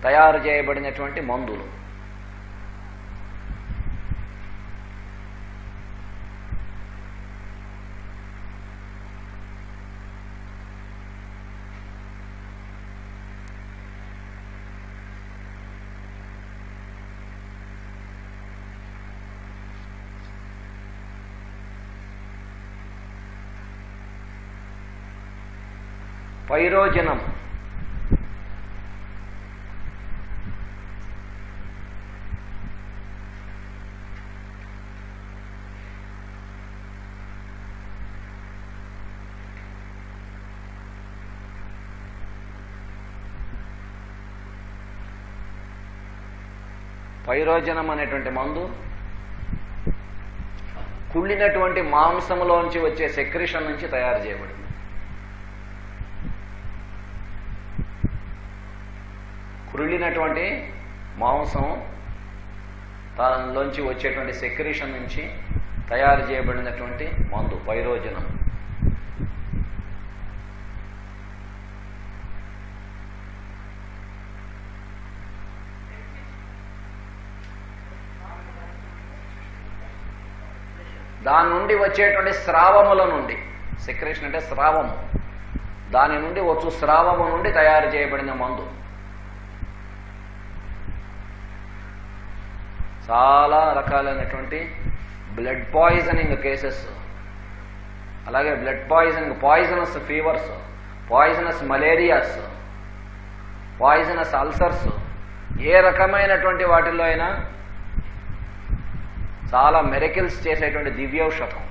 తయారు చేయబడినటువంటి మందులు. పైరోజనం పైరోజనం అనేటువంటి మందు కుళ్ళినటువంటి మాంసంలోంచి వచ్చే సెక్రిషన్ నుంచి తయారు చేయబడింది. కుళ్ళినటువంటి మాంసం దానిలోంచి వచ్చేటువంటి సెక్రిషన్ నుంచి తయారు చేయబడినటువంటి మందు పైరోజనం. దాని నుండి వచ్చేటువంటి స్రావముల నుండి, సెక్రేషన్ అంటే స్రావము, దాని నుండి వచ్చు స్రావము నుండి తయారు చేయబడిన మందు. చాలా రకాలైనటువంటి బ్లడ్ పాయిజనింగ్ కేసెస్, అలాగే blood poisoning, poisonous fevers, poisonous malarias, poisonous ulcers, ఏ రకమైనటువంటి వాటిల్లో అయినా చాలా మెరకిల్స్ చేసేటువంటి దివ్యౌషధం.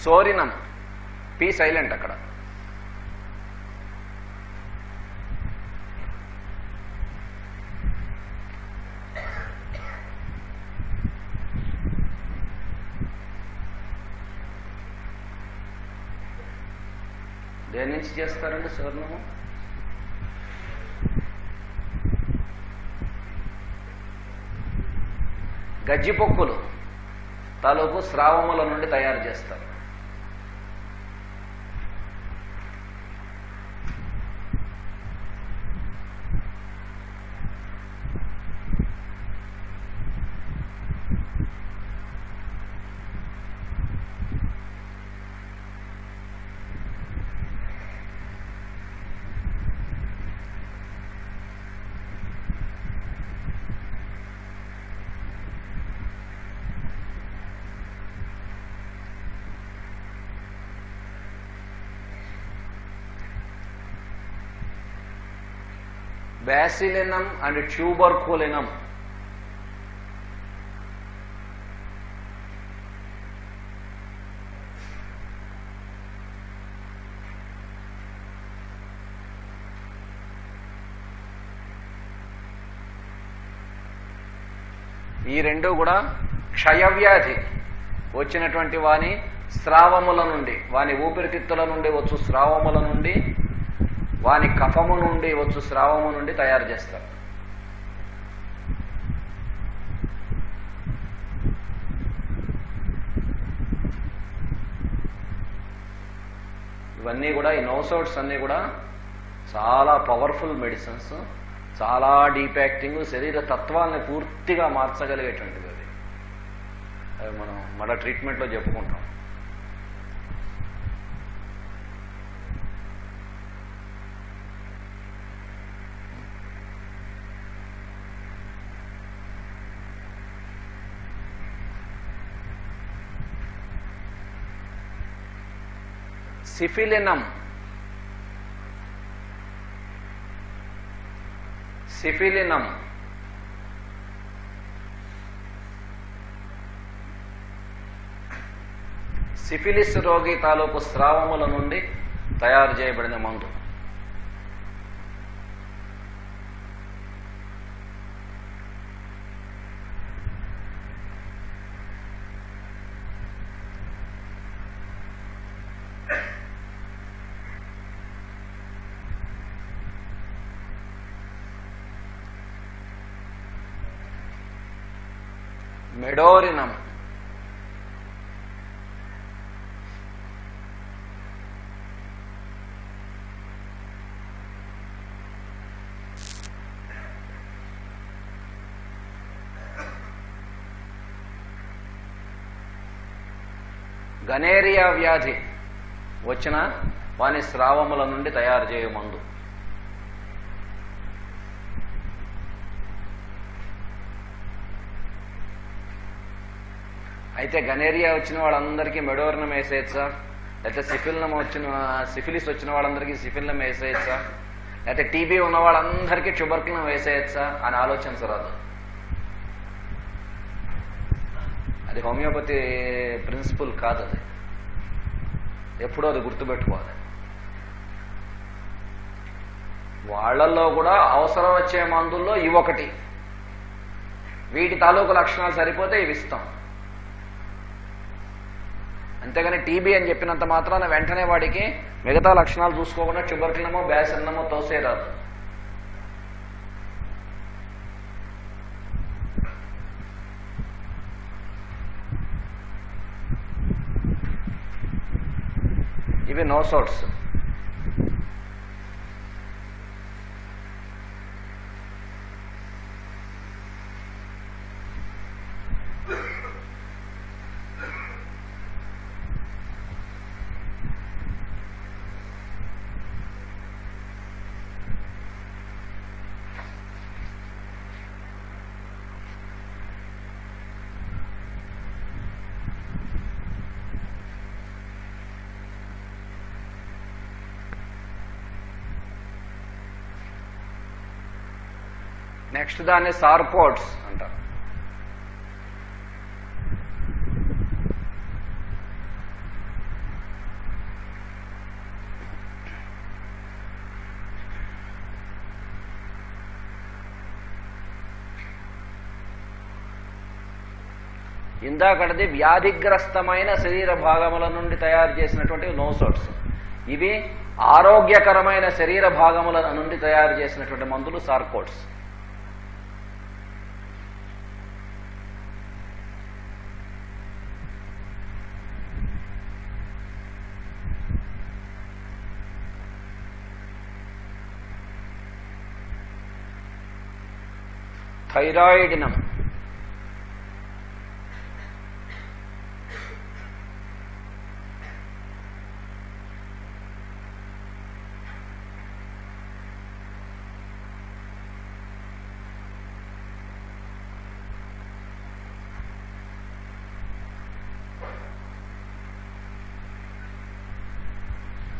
సోరినం, పి సైలెంట్ అక్కడ. దేని నుంచి చేస్తారండి సోర్ణము? గజ్జిపొక్కులు తాలూకు స్రావముల నుండి తయారు చేస్తారు. బ్యాసిలినం అండ్ ట్యూబర్కులినం. ఈ రెండు కూడా క్షయవ్యాధి వచ్చినటువంటి వాని స్రావముల నుండి, వాని ఊపిరితిత్తుల నుండి వచ్చు స్రావముల నుండి, వాని కఫము నుండి వచ్చు స్రావము నుండి తయారు చేస్తారు. ఇవన్నీ కూడా, ఈ నోసోడ్స్ అన్నీ కూడా చాలా పవర్ఫుల్ మెడిసిన్స్, చాలా డీప్ యాక్టింగ్, శరీర తత్వాన్ని పూర్తిగా మార్చగలిగేటువంటిది. అది మనం మన ట్రీట్మెంట్లో చెప్పుకుంటాం. సిఫిలినం, సిఫిలినం సిఫిలిస్ రోగి తాలూకు స్రావముల నుండి తయారు చేయబడిన మందు. మెడోరినం, గనేరియా వ్యాధి వచ్చిన వాని స్రావముల నుండి తయారు చేయు మందు. అయితే గనేరియా వచ్చిన వాళ్ళందరికీ మెడోరినం వేసేయచ్చా, లేకపోతే సిఫిలిస్ వచ్చిన వాళ్ళందరికీ సిఫిలినం వేసేయచ్చా, లేకపోతే టీబీ ఉన్న వాళ్ళందరికీ ట్యూబర్కులినం వేసేయచ్చా అని ఆలోచించరాదు. అది హోమియోపతి ప్రిన్సిపల్ కాదు. అది ఎప్పుడూ అది గుర్తుపెట్టుకోవాలి. వాళ్లలో కూడా అవసరం వచ్చే మందుల్లో ఇవొకటి, వీటి తాలూకు లక్షణాలు సరిపోతే ఇవి ఇస్తాం. అంతేగాని టీబీ అని చెప్పినంత మాత్రాన వెంటనే వాడికి మిగతా లక్షణాలు చూసుకోకుండా ట్యూబర్కులినమో బ్యాసిలినమో తోసేరాదు. ఇవి నోసోడ్స్. నెక్స్ట్ దాన్ని సార్పోడ్స్ అంటారు. ఇందాకటిది వ్యాధిగ్రస్తమైన శరీర భాగముల నుండి తయారు చేసినటువంటి నోసోడ్స్. ఇవి ఆరోగ్యకరమైన శరీర భాగముల నుండి తయారు చేసినటువంటి మందులు సార్కోడ్స్. థైరాయిడినం,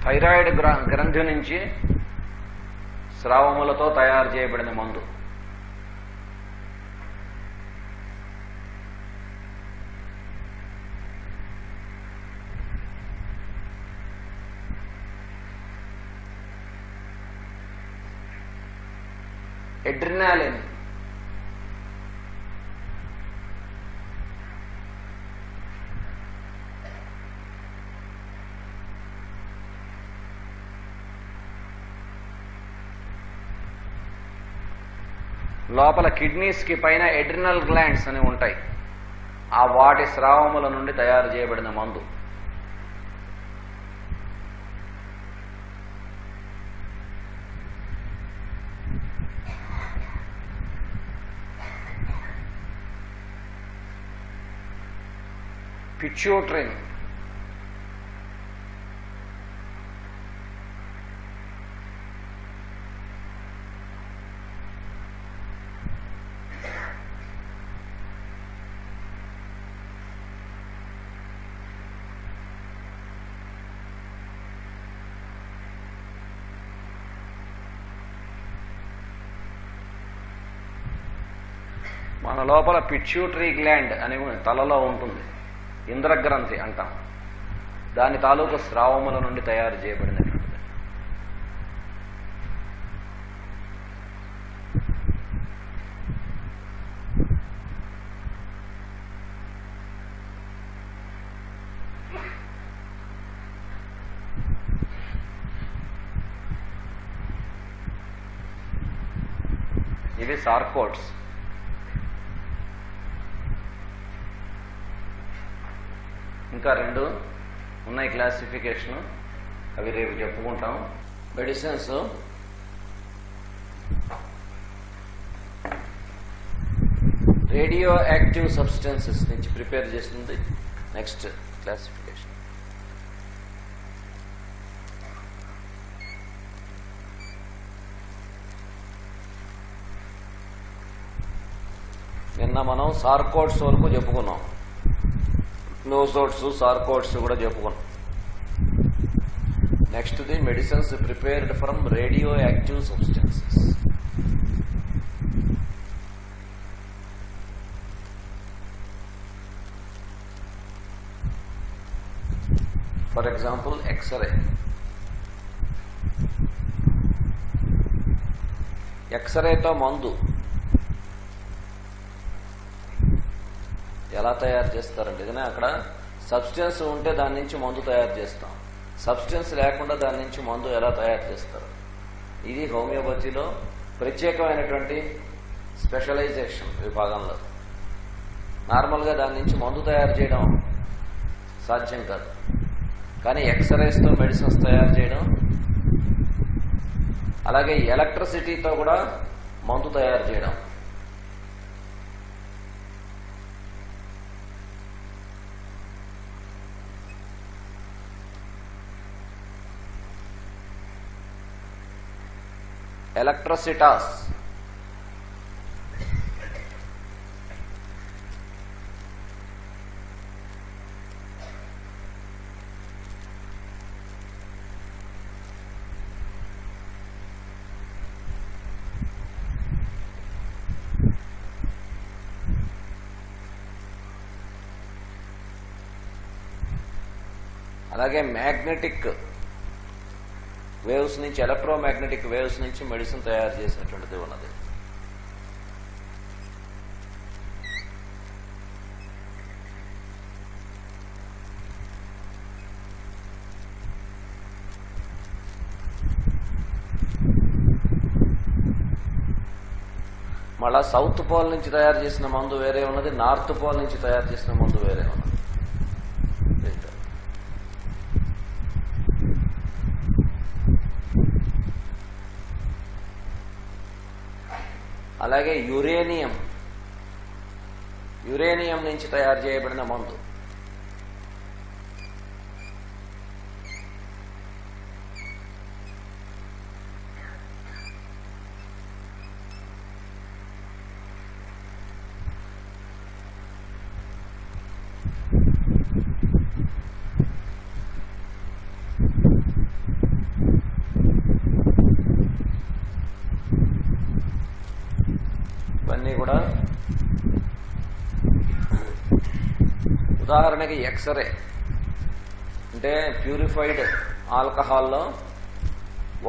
థైరాయిడ్ గ్రంథి నుంచి స్రావములతో తయారు చేయబడిన మందు. ఎడ్రినాలిన్, లోపల కిడ్నీస్ కి పైన ఎడ్రినల్ గ్లాండ్స్ అని ఉంటాయి. ఆ వాటి స్రావముల నుండి తయారు చేయబడిన మందు. పిట్యూటరీ, మన లోపల పిట్యూటరీ గ్లాండ్ అని తలలో ఉంటుంది, ఇంద్రగ్రంథి అంటాం. దాని తాలూకు స్రావముల నుండి తయారు చేయబడినటువంటిది. ఇవి సార్కోడ్స్. ఇంకా 2 ఉన్నాయి క్లాసిఫికేషన్, అవి రేపు చెప్పుకుంటాం. మెడిసిన్స్ రేడియో యాక్టివ్ సబ్స్టెన్సెస్ నుంచి ప్రిపేర్ చేస్తుంది నెక్స్ట్ క్లాసిఫికేషన్. నిన్న మనం సార్కోడ్స్ వరకు చెప్పుకున్నాం, నోసోడ్స్, సార్కోడ్స్ కూడా చెప్పుకున్నాం. Next the medicines prepared from radio active substances. For example x-ray. ఎక్స్రేతో మందు ఎలా తయారు చేస్తారండి? ఏదైనా అక్కడ సబ్స్టెన్స్ ఉంటే దాని నుంచి మందు తయారు చేస్తాం, సబ్స్టెన్స్ లేకుండా దాని నుంచి మందు ఎలా తయారు చేస్తారు? ఇది హోమియోపతిలో ప్రత్యేకమైనటువంటి స్పెషలైజేషన్ విభాగంలో. నార్మల్గా దాని నుంచి మందు తయారు చేయడం సాధ్యం కాదు, కానీ ఎక్స్రేస్తో మెడిసిన్స్ తయారు చేయడం, అలాగే ఎలక్ట్రిసిటీతో కూడా మందు తయారు చేయడం. ఎలక్ట్రోసిటాస్, అలాగే మ్యాగ్నెటిక్ వేవ్స్ నుంచి, ఎలక్ట్రోమాగ్నెటిక్ వేవ్స్ నుంచి మెడిసిన్ తయారు చేసినటువంటిది ఉన్నది. మళ్ళా సౌత్ పోల్ నుంచి తయారు చేసిన మందు వేరే ఉన్నది, నార్త్ పోల్ నుంచి తయారు చేసిన మందు వేరే ఉన్నది. అలాగే యురేనియం నుంచి తయారు చేయబడిన మందు. ఉదాహరణకి ఎక్స్రే అంటే ప్యూరిఫైడ్ ఆల్కహాల్లో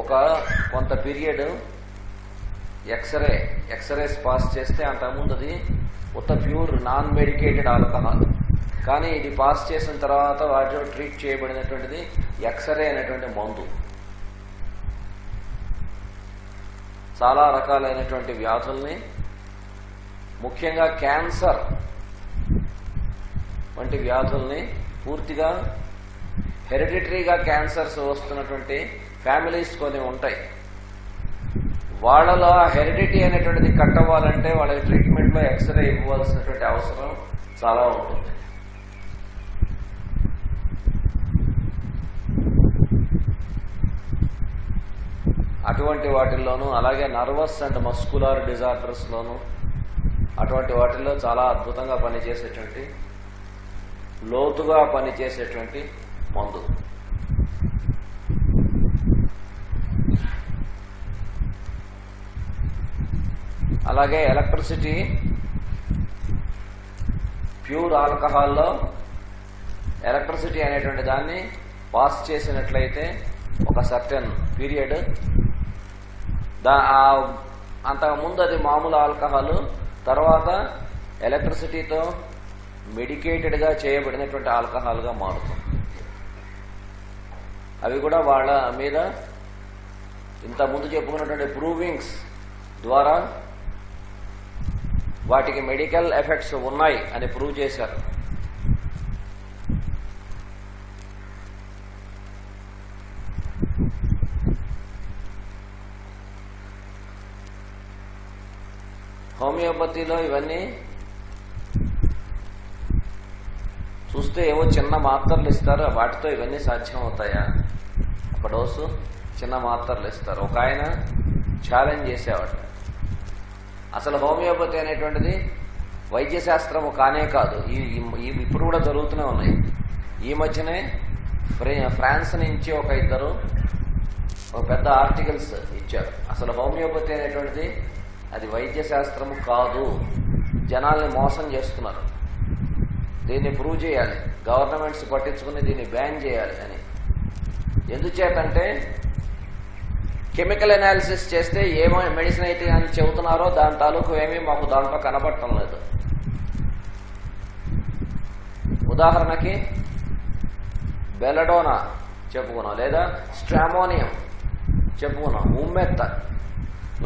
ఒక కొంత పీరియడ్ ఎక్స్రేస్ పాస్ చేస్తే అంతకుముందు అది ఉత్త ప్యూర్ నాన్ మెడికేటెడ్ ఆల్కహాల్. కానీ ఇది పాస్ చేసిన తర్వాత వాటిలో ట్రీట్ చేయబడినటువంటిది ఎక్స్రే అనేటువంటి మందు. చాలా రకాలైనటువంటి వ్యాధుల్ని, ముఖ్యంగా క్యాన్సర్ వంటి వ్యాధుల్ని, పూర్తిగా హెరిడిటరీగా క్యాన్సర్స్ వస్తున్నటువంటి ఫ్యామిలీస్ కొన్ని ఉంటాయి. వాళ్ళలో హెరిడిటీ అనేటువంటిది కట్ అవ్వాలంటే వాళ్ళకి ట్రీట్మెంట్లో ఎక్స్రే ఇవ్వాల్సినటువంటి అవసరం చాలా ఉంటుంది. అటువంటి వాటిల్లోనూ, అలాగే నర్వస్ అండ్ మస్కులర్ డిజార్డర్స్లోనూ అటువంటి వాటిల్లో చాలా అద్భుతంగా పనిచేసేటువంటి, లోతుగా పనిచేసేటువంటి మందు. అలాగే ఎలక్ట్రిసిటీ, ప్యూర్ ఆల్కహాల్లో ఎలక్ట్రిసిటీ అనేటువంటి దాన్ని పాస్ చేసినట్లయితే ఒక సర్టెన్ పీరియడ్, అంతకుముందు అది మామూలు ఆల్కహాల్, తర్వాత ఎలక్ట్రిసిటీతో మెడికేటెడ్గా చేయబడినటువంటి ఆల్కహాల్గా మారుతుంది. అవి కూడా వాళ్ళ మీద ఇంతకుముందు చెప్పుకున్నటువంటి ప్రూవింగ్స్ ద్వారా వాటికి మెడికల్ ఎఫెక్ట్స్ ఉన్నాయి అని ప్రూవ్ చేశారు. హోమియోపతిలో ఇవన్నీ చూస్తే ఏవో చిన్న మాత్రలు ఇస్తారు, వాటితో ఇవన్నీ సాధ్యం అవుతాయా? ఒక డోసు చిన్న మాత్రలు ఇస్తారు. ఒక ఆయన ఛాలెంజ్ చేసేవాడు, అసలు హోమియోపతి అనేటువంటిది వైద్యశాస్త్రము కానే కాదు. ఇప్పుడు కూడా జరుగుతూనే ఉన్నాయి. ఈ మధ్యనే ఫ్రాన్స్ నుంచి ఒక ఇద్దరు పెద్ద ఆర్టికల్స్ ఇచ్చారు. అసలు హోమియోపతి అనేటువంటిది అది వైద్యశాస్త్రము కాదు, జనాల్ని మోసం చేస్తున్నారు, దీన్ని ప్రూవ్ చేయాలి, గవర్నమెంట్స్ పట్టించుకుని దీన్ని బ్యాన్ చేయాలి అని. ఎందుచేతంటే కెమికల్ అనాలిసిస్ చేస్తే ఏమో మెడిసిన్ అయితే అని చెబుతున్నారో దాని తాలూకు ఏమీ మాకు దాంట్లో కనబడటం లేదు. ఉదాహరణకి బెలడోనా చెప్పుకున్నాం, లేదా స్ట్రామోనియం చెప్పుకున్నాం, ఉమ్మెత్త,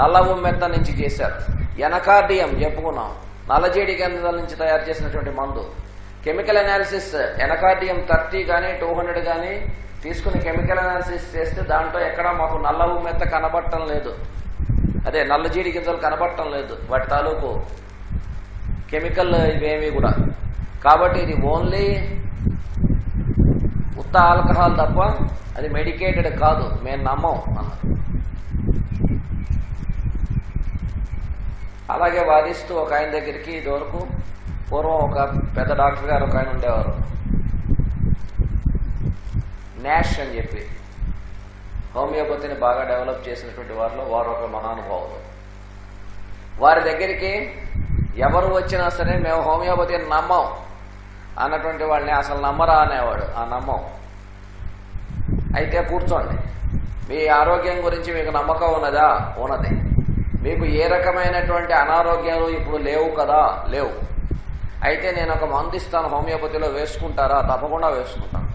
నల్ల ఉమ్మెత్త నుంచి చేశారు. ఎనకార్డియం చెప్పుకున్నాం, నల్లజేడి గింజల నుంచి తయారు చేసినటువంటి మందు. కెమికల్ అనాలిసిస్ ఎనకార్డియం 30 కానీ 200 కానీ తీసుకుని కెమికల్ అనాలిసిస్ చేస్తే దాంట్లో ఎక్కడా మాకు నల్ల ఉమ్మెత్త కనబడటం లేదు, అదే నల్లజీడి గింజలు కనబడటం లేదు, వాటి తాలూకు కెమికల్ ఇవేమీ కూడా. కాబట్టి ఇది ఓన్లీ ఉత్త ఆల్కహాల్ తప్ప అది మెడికేటెడ్ కాదు, మేము నమ్మం అన్నారు. అలాగే వాదిస్తూ ఒక ఆయన దగ్గరికి ఇదివరకు పూర్వం ఒక పెద్ద డాక్టర్ గారు ఒక ఆయన ఉండేవారు, నాష్ అని చెప్పి, హోమియోపతిని బాగా డెవలప్ చేసినటువంటి వారిలో వారు ఒక మహానుభావులు. వారి దగ్గరికి ఎవరు వచ్చినా సరే మేము హోమియోపతిని నమ్మం అన్నటువంటి వాళ్ళని అసలు నమ్మరా అనేవాడు. ఆ నమ్మం. అయితే కూర్చోండి, మీ ఆరోగ్యం గురించి మీకు నమ్మకం ఉన్నదా? ఉన్నది. మీకు ఏ రకమైనటువంటి అనారోగ్యాలు ఇప్పుడు లేవు కదా? లేవు. అయితే నేను ఒక మందు ఇస్తాను, హోమియోపతిలో వేసుకుంటారా? తప్పకుండా వేసుకుంటాను.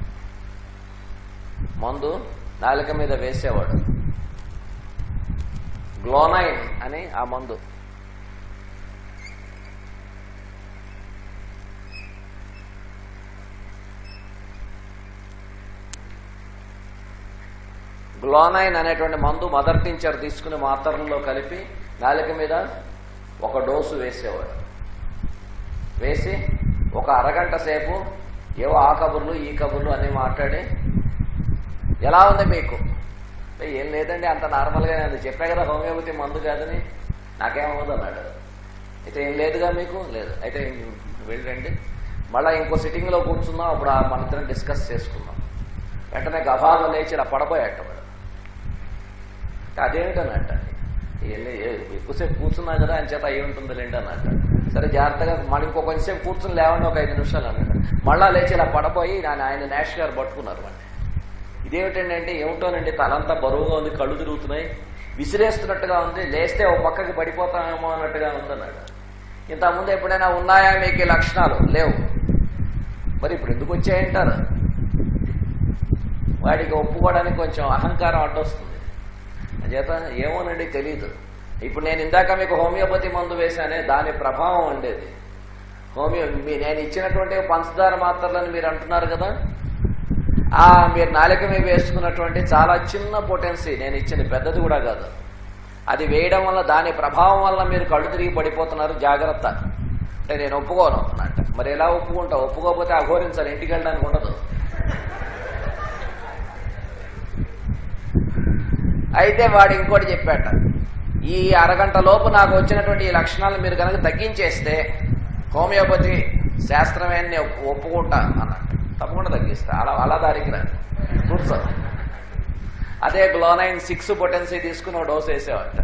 మందు నాలుక మీద వేసేవాడు, గ్లోనైన్ అని ఆ మందు. గ్లోనైన్ అనేటువంటి మందు మదర్ టించర్ తీసుకుని మాత్రల్లో కలిపి నాలుక మీద ఒక డోసు వేసేవాడు. వేసి ఒక అరగంట సేపు ఏవో ఆ కబుర్లు ఈ కబుర్లు అన్నీ మాట్లాడి, ఎలా ఉంది మీకు? ఏం లేదండి, అంత నార్మల్గానే ఉంది, చెప్పా కదా హోమియోపతి మందు కాదని. నాకేమవుతుంది అన్నాడు. అయితే ఏం లేదుగా మీకు? లేదు. అయితే వెళ్ళండి, మళ్ళీ ఇంకో సిట్టింగ్లో కూర్చున్నాం, అప్పుడు మన ఇద్దరం డిస్కస్ చేసుకుందాం. వెంటనే గభాలు లేచి ఇలా పడబోయాట వాడు. అదేమిటన్నట్ట, ఎక్కువసేపు కూర్చున్నా కదా అని చేత అయ్యి ఉంటుంది లేండి అన్నట్ట. సరే జాగ్రత్తగా మళ్ళీ ఇంకో కొంచెంసేపు కూర్చుని లేవండి, ఒక 5 నిమిషాలు అన్నాడు. మళ్ళా లేచి ఇలా పడపోయి ఆయన నేష్ గారు పట్టుకున్నారు వాడిని. ఇదేమిటండి ఏమిటోనండి, తలంతా బరువుగా ఉంది, కళ్ళు తిరుగుతున్నాయి, విసిరేస్తున్నట్టుగా ఉంది, లేస్తే ఓ పక్కకి పడిపోతామేమో అన్నట్టుగా ఉందన్నాడు. ఇంతకుముందు ఎప్పుడైనా ఉన్నాయా మీకు ఈ లక్షణాలు? లేవు. మరి ఇప్పుడు ఎందుకు వచ్చాయంటారు? వాడికి ఒప్పుకోవడానికి కొంచెం అహంకారం అడ్డొస్తుంది. అంచేత ఏమోనండి తెలీదు. ఇప్పుడు నేను ఇందాక మీకు హోమియోపతి మందు వేశానే, దాని ప్రభావం ఉండేది. నేను ఇచ్చినటువంటి పంచదార మాత్రలని మీరు అంటున్నారు కదా, మీరు నాలుక మీద వేసుకున్నటువంటి చాలా చిన్న పొటెన్సీ నేను ఇచ్చింది, పెద్దది కూడా కాదు. అది వేయడం వల్ల దాని ప్రభావం వల్ల మీరు కళ్ళు తిరిగి పడిపోతున్నారు, జాగ్రత్త అంటే నేను ఒప్పుకోను అన్నట్ట. మరి ఎలా ఒప్పుకుంటావు? ఒప్పుకోకపోతే అఘోరించాలి, ఇంటికి వెళ్ళడానికి ఉండదు. అయితే వాడు ఇంకోటి చెప్పాట, ఈ అరగంట లోపు నాకు వచ్చినటువంటి ఈ లక్షణాలు మీరు కనుక తగ్గించేస్తే హోమియోపతి శాస్త్రమే ఒప్పుకుంటా అన్నట్టు. తప్పకుండా తగ్గిస్తా, అలా దారికి రా కూర్చో. అదే గ్లోనైన్ 6 పొటెన్సీ తీసుకుని ఒక డోసు వేసేవాట.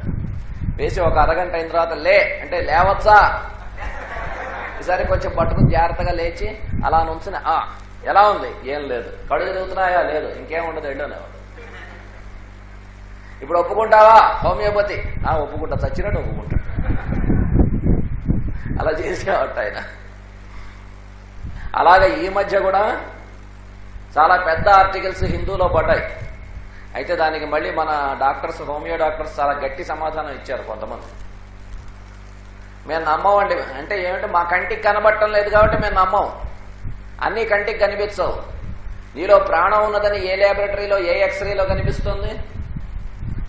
వేసి ఒక అరగంట అయిన తర్వాత లే అంటే లేవచ్చా, ఈసారి కొంచెం పట్టుకుని జాగ్రత్తగా లేచి అలా నుంచుని ఎలా ఉంది? ఏం లేదు. కళ్ళు తిరుగుతున్నాయా? లేదు. ఇంకేం ఉండదు, వెళ్ళనేవాడు. ఇప్పుడు ఒప్పుకుంటావా హోమియోపతి? ఒప్పుకుంటా, చచ్చినట్టు ఒప్పుకుంటా. అలా చేసేవాట ఆయన. అలాగే ఈ మధ్య కూడా చాలా పెద్ద ఆర్టికల్స్ హిందూలో పడ్డాయి. అయితే దానికి మళ్ళీ మన డాక్టర్స్, హోమియో డాక్టర్స్ చాలా గట్టి సమాధానం ఇచ్చారు కొంతమంది. మేము నమ్మమండి అంటే ఏమిటి, మా కంటికి కనబడటం లేదు కాబట్టి మేము నమ్మం. అన్ని కంటికి కనిపించవు. నీలో ప్రాణం ఉన్నదని ఏ ల్యాబొరేటరీలో, ఏ ఎక్స్రేలో కనిపిస్తుంది?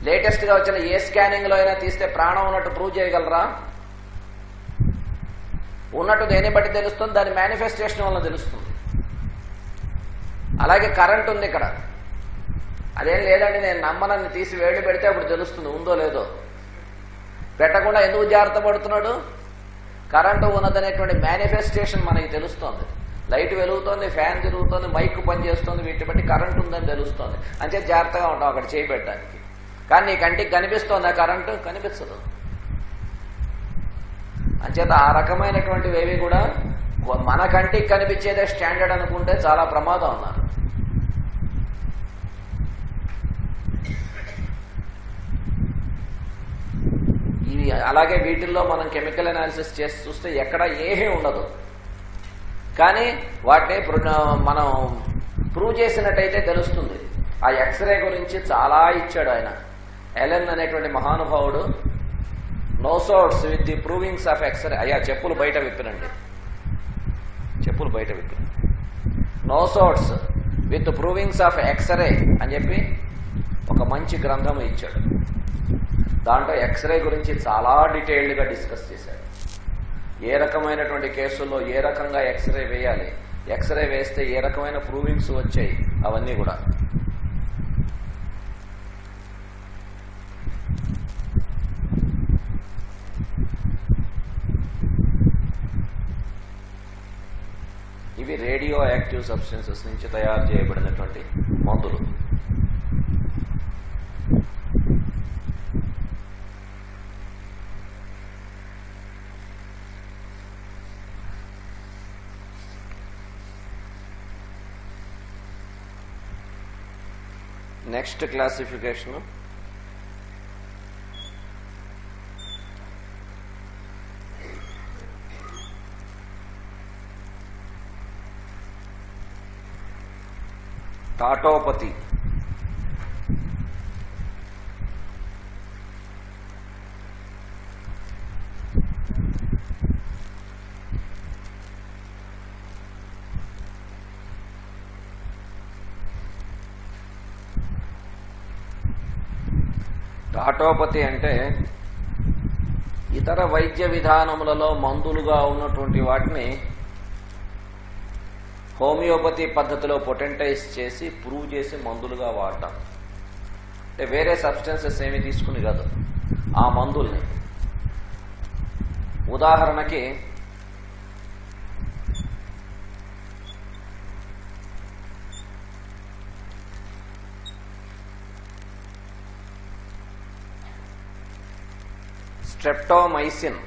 లేటెస్ట్ గా వచ్చిన ఏ స్కానింగ్ లో అయినా తీస్తే ప్రాణం ఉన్నట్టు ప్రూవ్ చేయగలరా? ఉన్నట్టు దేని బట్టి తెలుస్తుంది? దాని మేనిఫెస్టేషన్ వల్ల తెలుస్తుంది. అలాగే కరెంట్ ఉంది ఇక్కడ, అదేం లేదండి నేను నమ్మనని తీసి వేడి పెడితే అప్పుడు తెలుస్తుంది ఉందో లేదో. పెట్టకుండా ఎందుకు జాగ్రత్త పడుతున్నాడు? కరెంటు ఉన్నదనేటువంటి మేనిఫెస్టేషన్ మనకి తెలుస్తోంది. లైట్ వెలుగుతోంది, ఫ్యాన్ తిరుగుతోంది, మైక్ పనిచేస్తుంది, వీటి బట్టి కరెంట్ ఉందని తెలుస్తోంది. అంతే జాగ్రత్తగా ఉంటాం అక్కడ చేయబెట్టడానికి. కానీ నీ కంటికి కనిపిస్తోందా కరెంటు? కనిపించదు. అంచేత ఆ రకమైనటువంటివి కూడా మన కంటికి కనిపించేదే స్టాండర్డ్ అనుకుంటే చాలా ప్రమాదం అన్నారు. ఇవి అలాగే వీటిల్లో మనం కెమికల్ అనాలిసిస్ చేసి చూస్తే ఎక్కడ ఏమీ ఉండదు. కానీ వాటిని మనం ప్రూవ్ చేసినట్టయితే తెలుస్తుంది. ఆ ఎక్స్రే గురించి చాలా ఇచ్చాడు ఆయన. ఎలెన్ అనేటువంటి మహానుభావుడు nosodes with the provings of x-ray. అయ్యా చెప్పులు బయట విప్పినండి, చెప్పులు బయట విప్పిన. Nosodes with provings of x-ray అని చెప్పి ఒక మంచి గ్రంథం ఇచ్చాడు. దాంట్లో ఎక్స్రే గురించి చాలా డీటెయిల్డ్గా డిస్కస్ చేశాడు. ఏ రకమైనటువంటి కేసుల్లో ఏ రకంగా ఎక్స్రే వేయాలి, ఎక్స్రే వేస్తే ఏ రకమైన ప్రూవింగ్స్ వచ్చాయి, అవన్నీ కూడా. ఇవి రేడియో యాక్టివ్ సబ్స్టెన్సెస్ నుంచి తయారు చేయబడినటువంటి మందులు. Next classification టాటోపతి. టాటోపతి అంటే ఇతర వైద్య విధానములలో మందులుగా ఉన్నటువంటి వాటిని హోమియోపతి పద్ధతిలో పొటెంటైజ్ చేసి ప్రూవ్ చేసి మందులుగా వాడటం. అంటే వేరే సబ్స్టెన్సెస్ ఏమి తీసుకుని కాదు, ఆ మందుల్ని. ఉదాహరణకి స్ట్రెప్టోమైసిన్,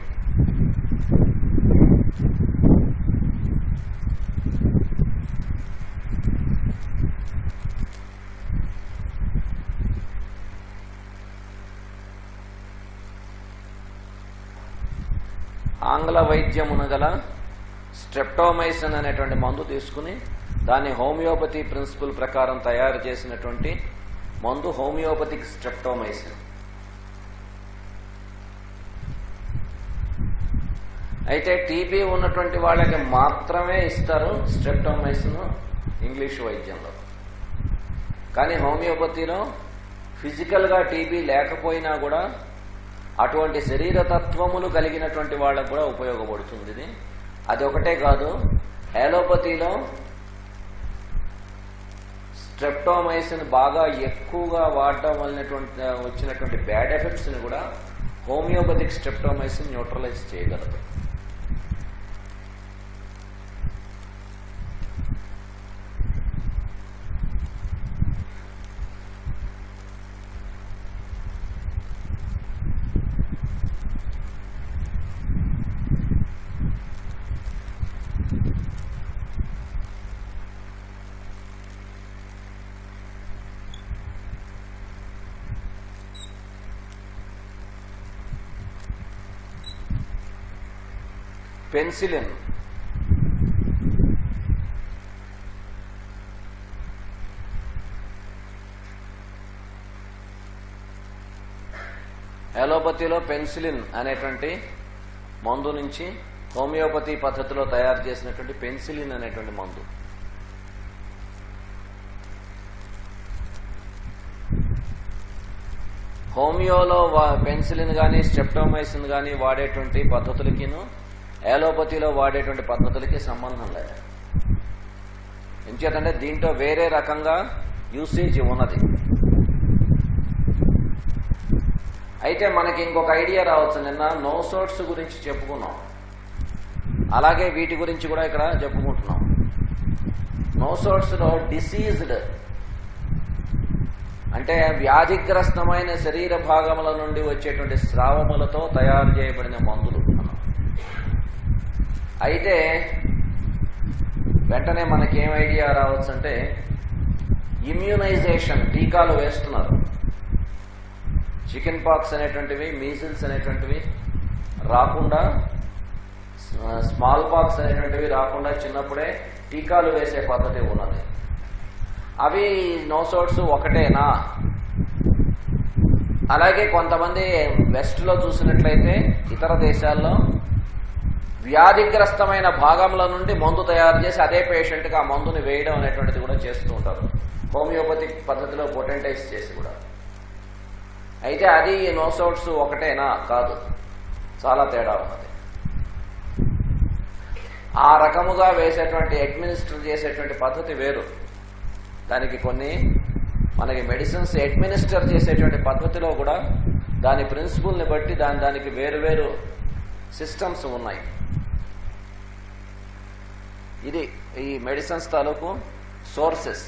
ఆంగ్ల వైద్యమున గల స్ట్రెప్టోమైసిన్ అనేటువంటి మందు తీసుకుని దాన్ని హోమియోపతి ప్రిన్సిపల్ ప్రకారం తయారు చేసినటువంటి మందు హోమియోపతిక్ స్ట్రెప్టోమైసిన్. అయితే టీబీ ఉన్నటువంటి వాళ్ళకి మాత్రమే ఇస్తారు స్ట్రెప్టోమైసిన్ ఇంగ్లీష్ వైద్యంలో. కానీ హోమియోపతిలో ఫిజికల్ గా టీబీ లేకపోయినా కూడా అటువంటి శరీరతత్వములు కలిగినటువంటి వాళ్ళకు కూడా ఉపయోగపడుతుంది ఇది. అది ఒకటే కాదు, అలోపతిలో స్ట్రెప్టోమైసిన్ బాగా ఎక్కువగా వాడటం వల్ల వచ్చినటువంటి బ్యాడ్ ఎఫెక్ట్స్ ని కూడా హోమియోపతిక్ స్ట్రెప్టోమైసిన్ న్యూట్రలైజ్ చేయగలదు. పెన్సిలిన్ అలోపతిలో పెన్సిలిన్ అనేటువంటి మందు నుంచి హోమియోపతి పద్ధతిలో తయారు చేసినటువంటి పెన్సిలిన్ అనేటువంటి మందు. హోమియోలో పెన్సిలిన్ గాని స్ట్రెప్టోమైసిన్ గాని వాడేటువంటి పద్ధతులకిను అలోపతిలో వాడేటువంటి పద్ధతులకి సంబంధం లేదు. ఎంచేతంటే దీంట్లో వేరే రకంగా యూసేజ్ ఉన్నది. అయితే మనకి ఇంకొక ఐడియా రావచ్చు. నిన్న నోసోట్స్ గురించి చెప్పుకున్నాం, అలాగే వీటి గురించి కూడా ఇక్కడ చెప్పుకుంటున్నాం. నోసోట్స్ లో డిసీజ్డ్ అంటే వ్యాధిగ్రస్తమైన శరీర భాగముల నుండి వచ్చేటువంటి స్రావములతో తయారు చేయబడిన మందులు. అయితే వెంటనే మనకేం ఐడియా రావచ్చు అంటే ఇమ్యూనైజేషన్, టీకాలు వేస్తున్నారు. చికెన్ పాక్స్ అనేటువంటివి, మీజిల్స్ అనేటువంటివి రాకుండా, స్మాల్ పాక్స్ అనేటువంటివి రాకుండా చిన్నప్పుడే టీకాలు వేసే పద్ధతి ఉన్నది. అవి నోసోట్స్ ఒకటేనా? అలాగే కొంతమంది వెస్ట్ లో చూసినట్లయితే ఇతర దేశాల్లో వ్యాధిగ్రస్తమైన భాగంల నుండి మందు తయారు చేసి అదే పేషెంట్కి ఆ మందుని వేయడం అనేటువంటిది కూడా చేస్తూ ఉంటారు, హోమియోపతిక్ పద్ధతిలో పొటెంటైజ్ చేసి కూడా. అయితే అది నోసోట్స్ ఒకటేనా? కాదు, చాలా తేడా ఉన్నది. ఆ రకముగా వేసేటువంటి అడ్మినిస్టర్ చేసేటువంటి పద్ధతి వేరు. దానికి కొన్ని మనకి మెడిసిన్స్ అడ్మినిస్టర్ చేసేటువంటి పద్ధతిలో కూడా దాని ప్రిన్సిపుల్ని బట్టి దానికి వేరు సిస్టమ్స్ ఉన్నాయి. ఇది ఈ మెడిసిన్స్ తాలూకు సోర్సెస్.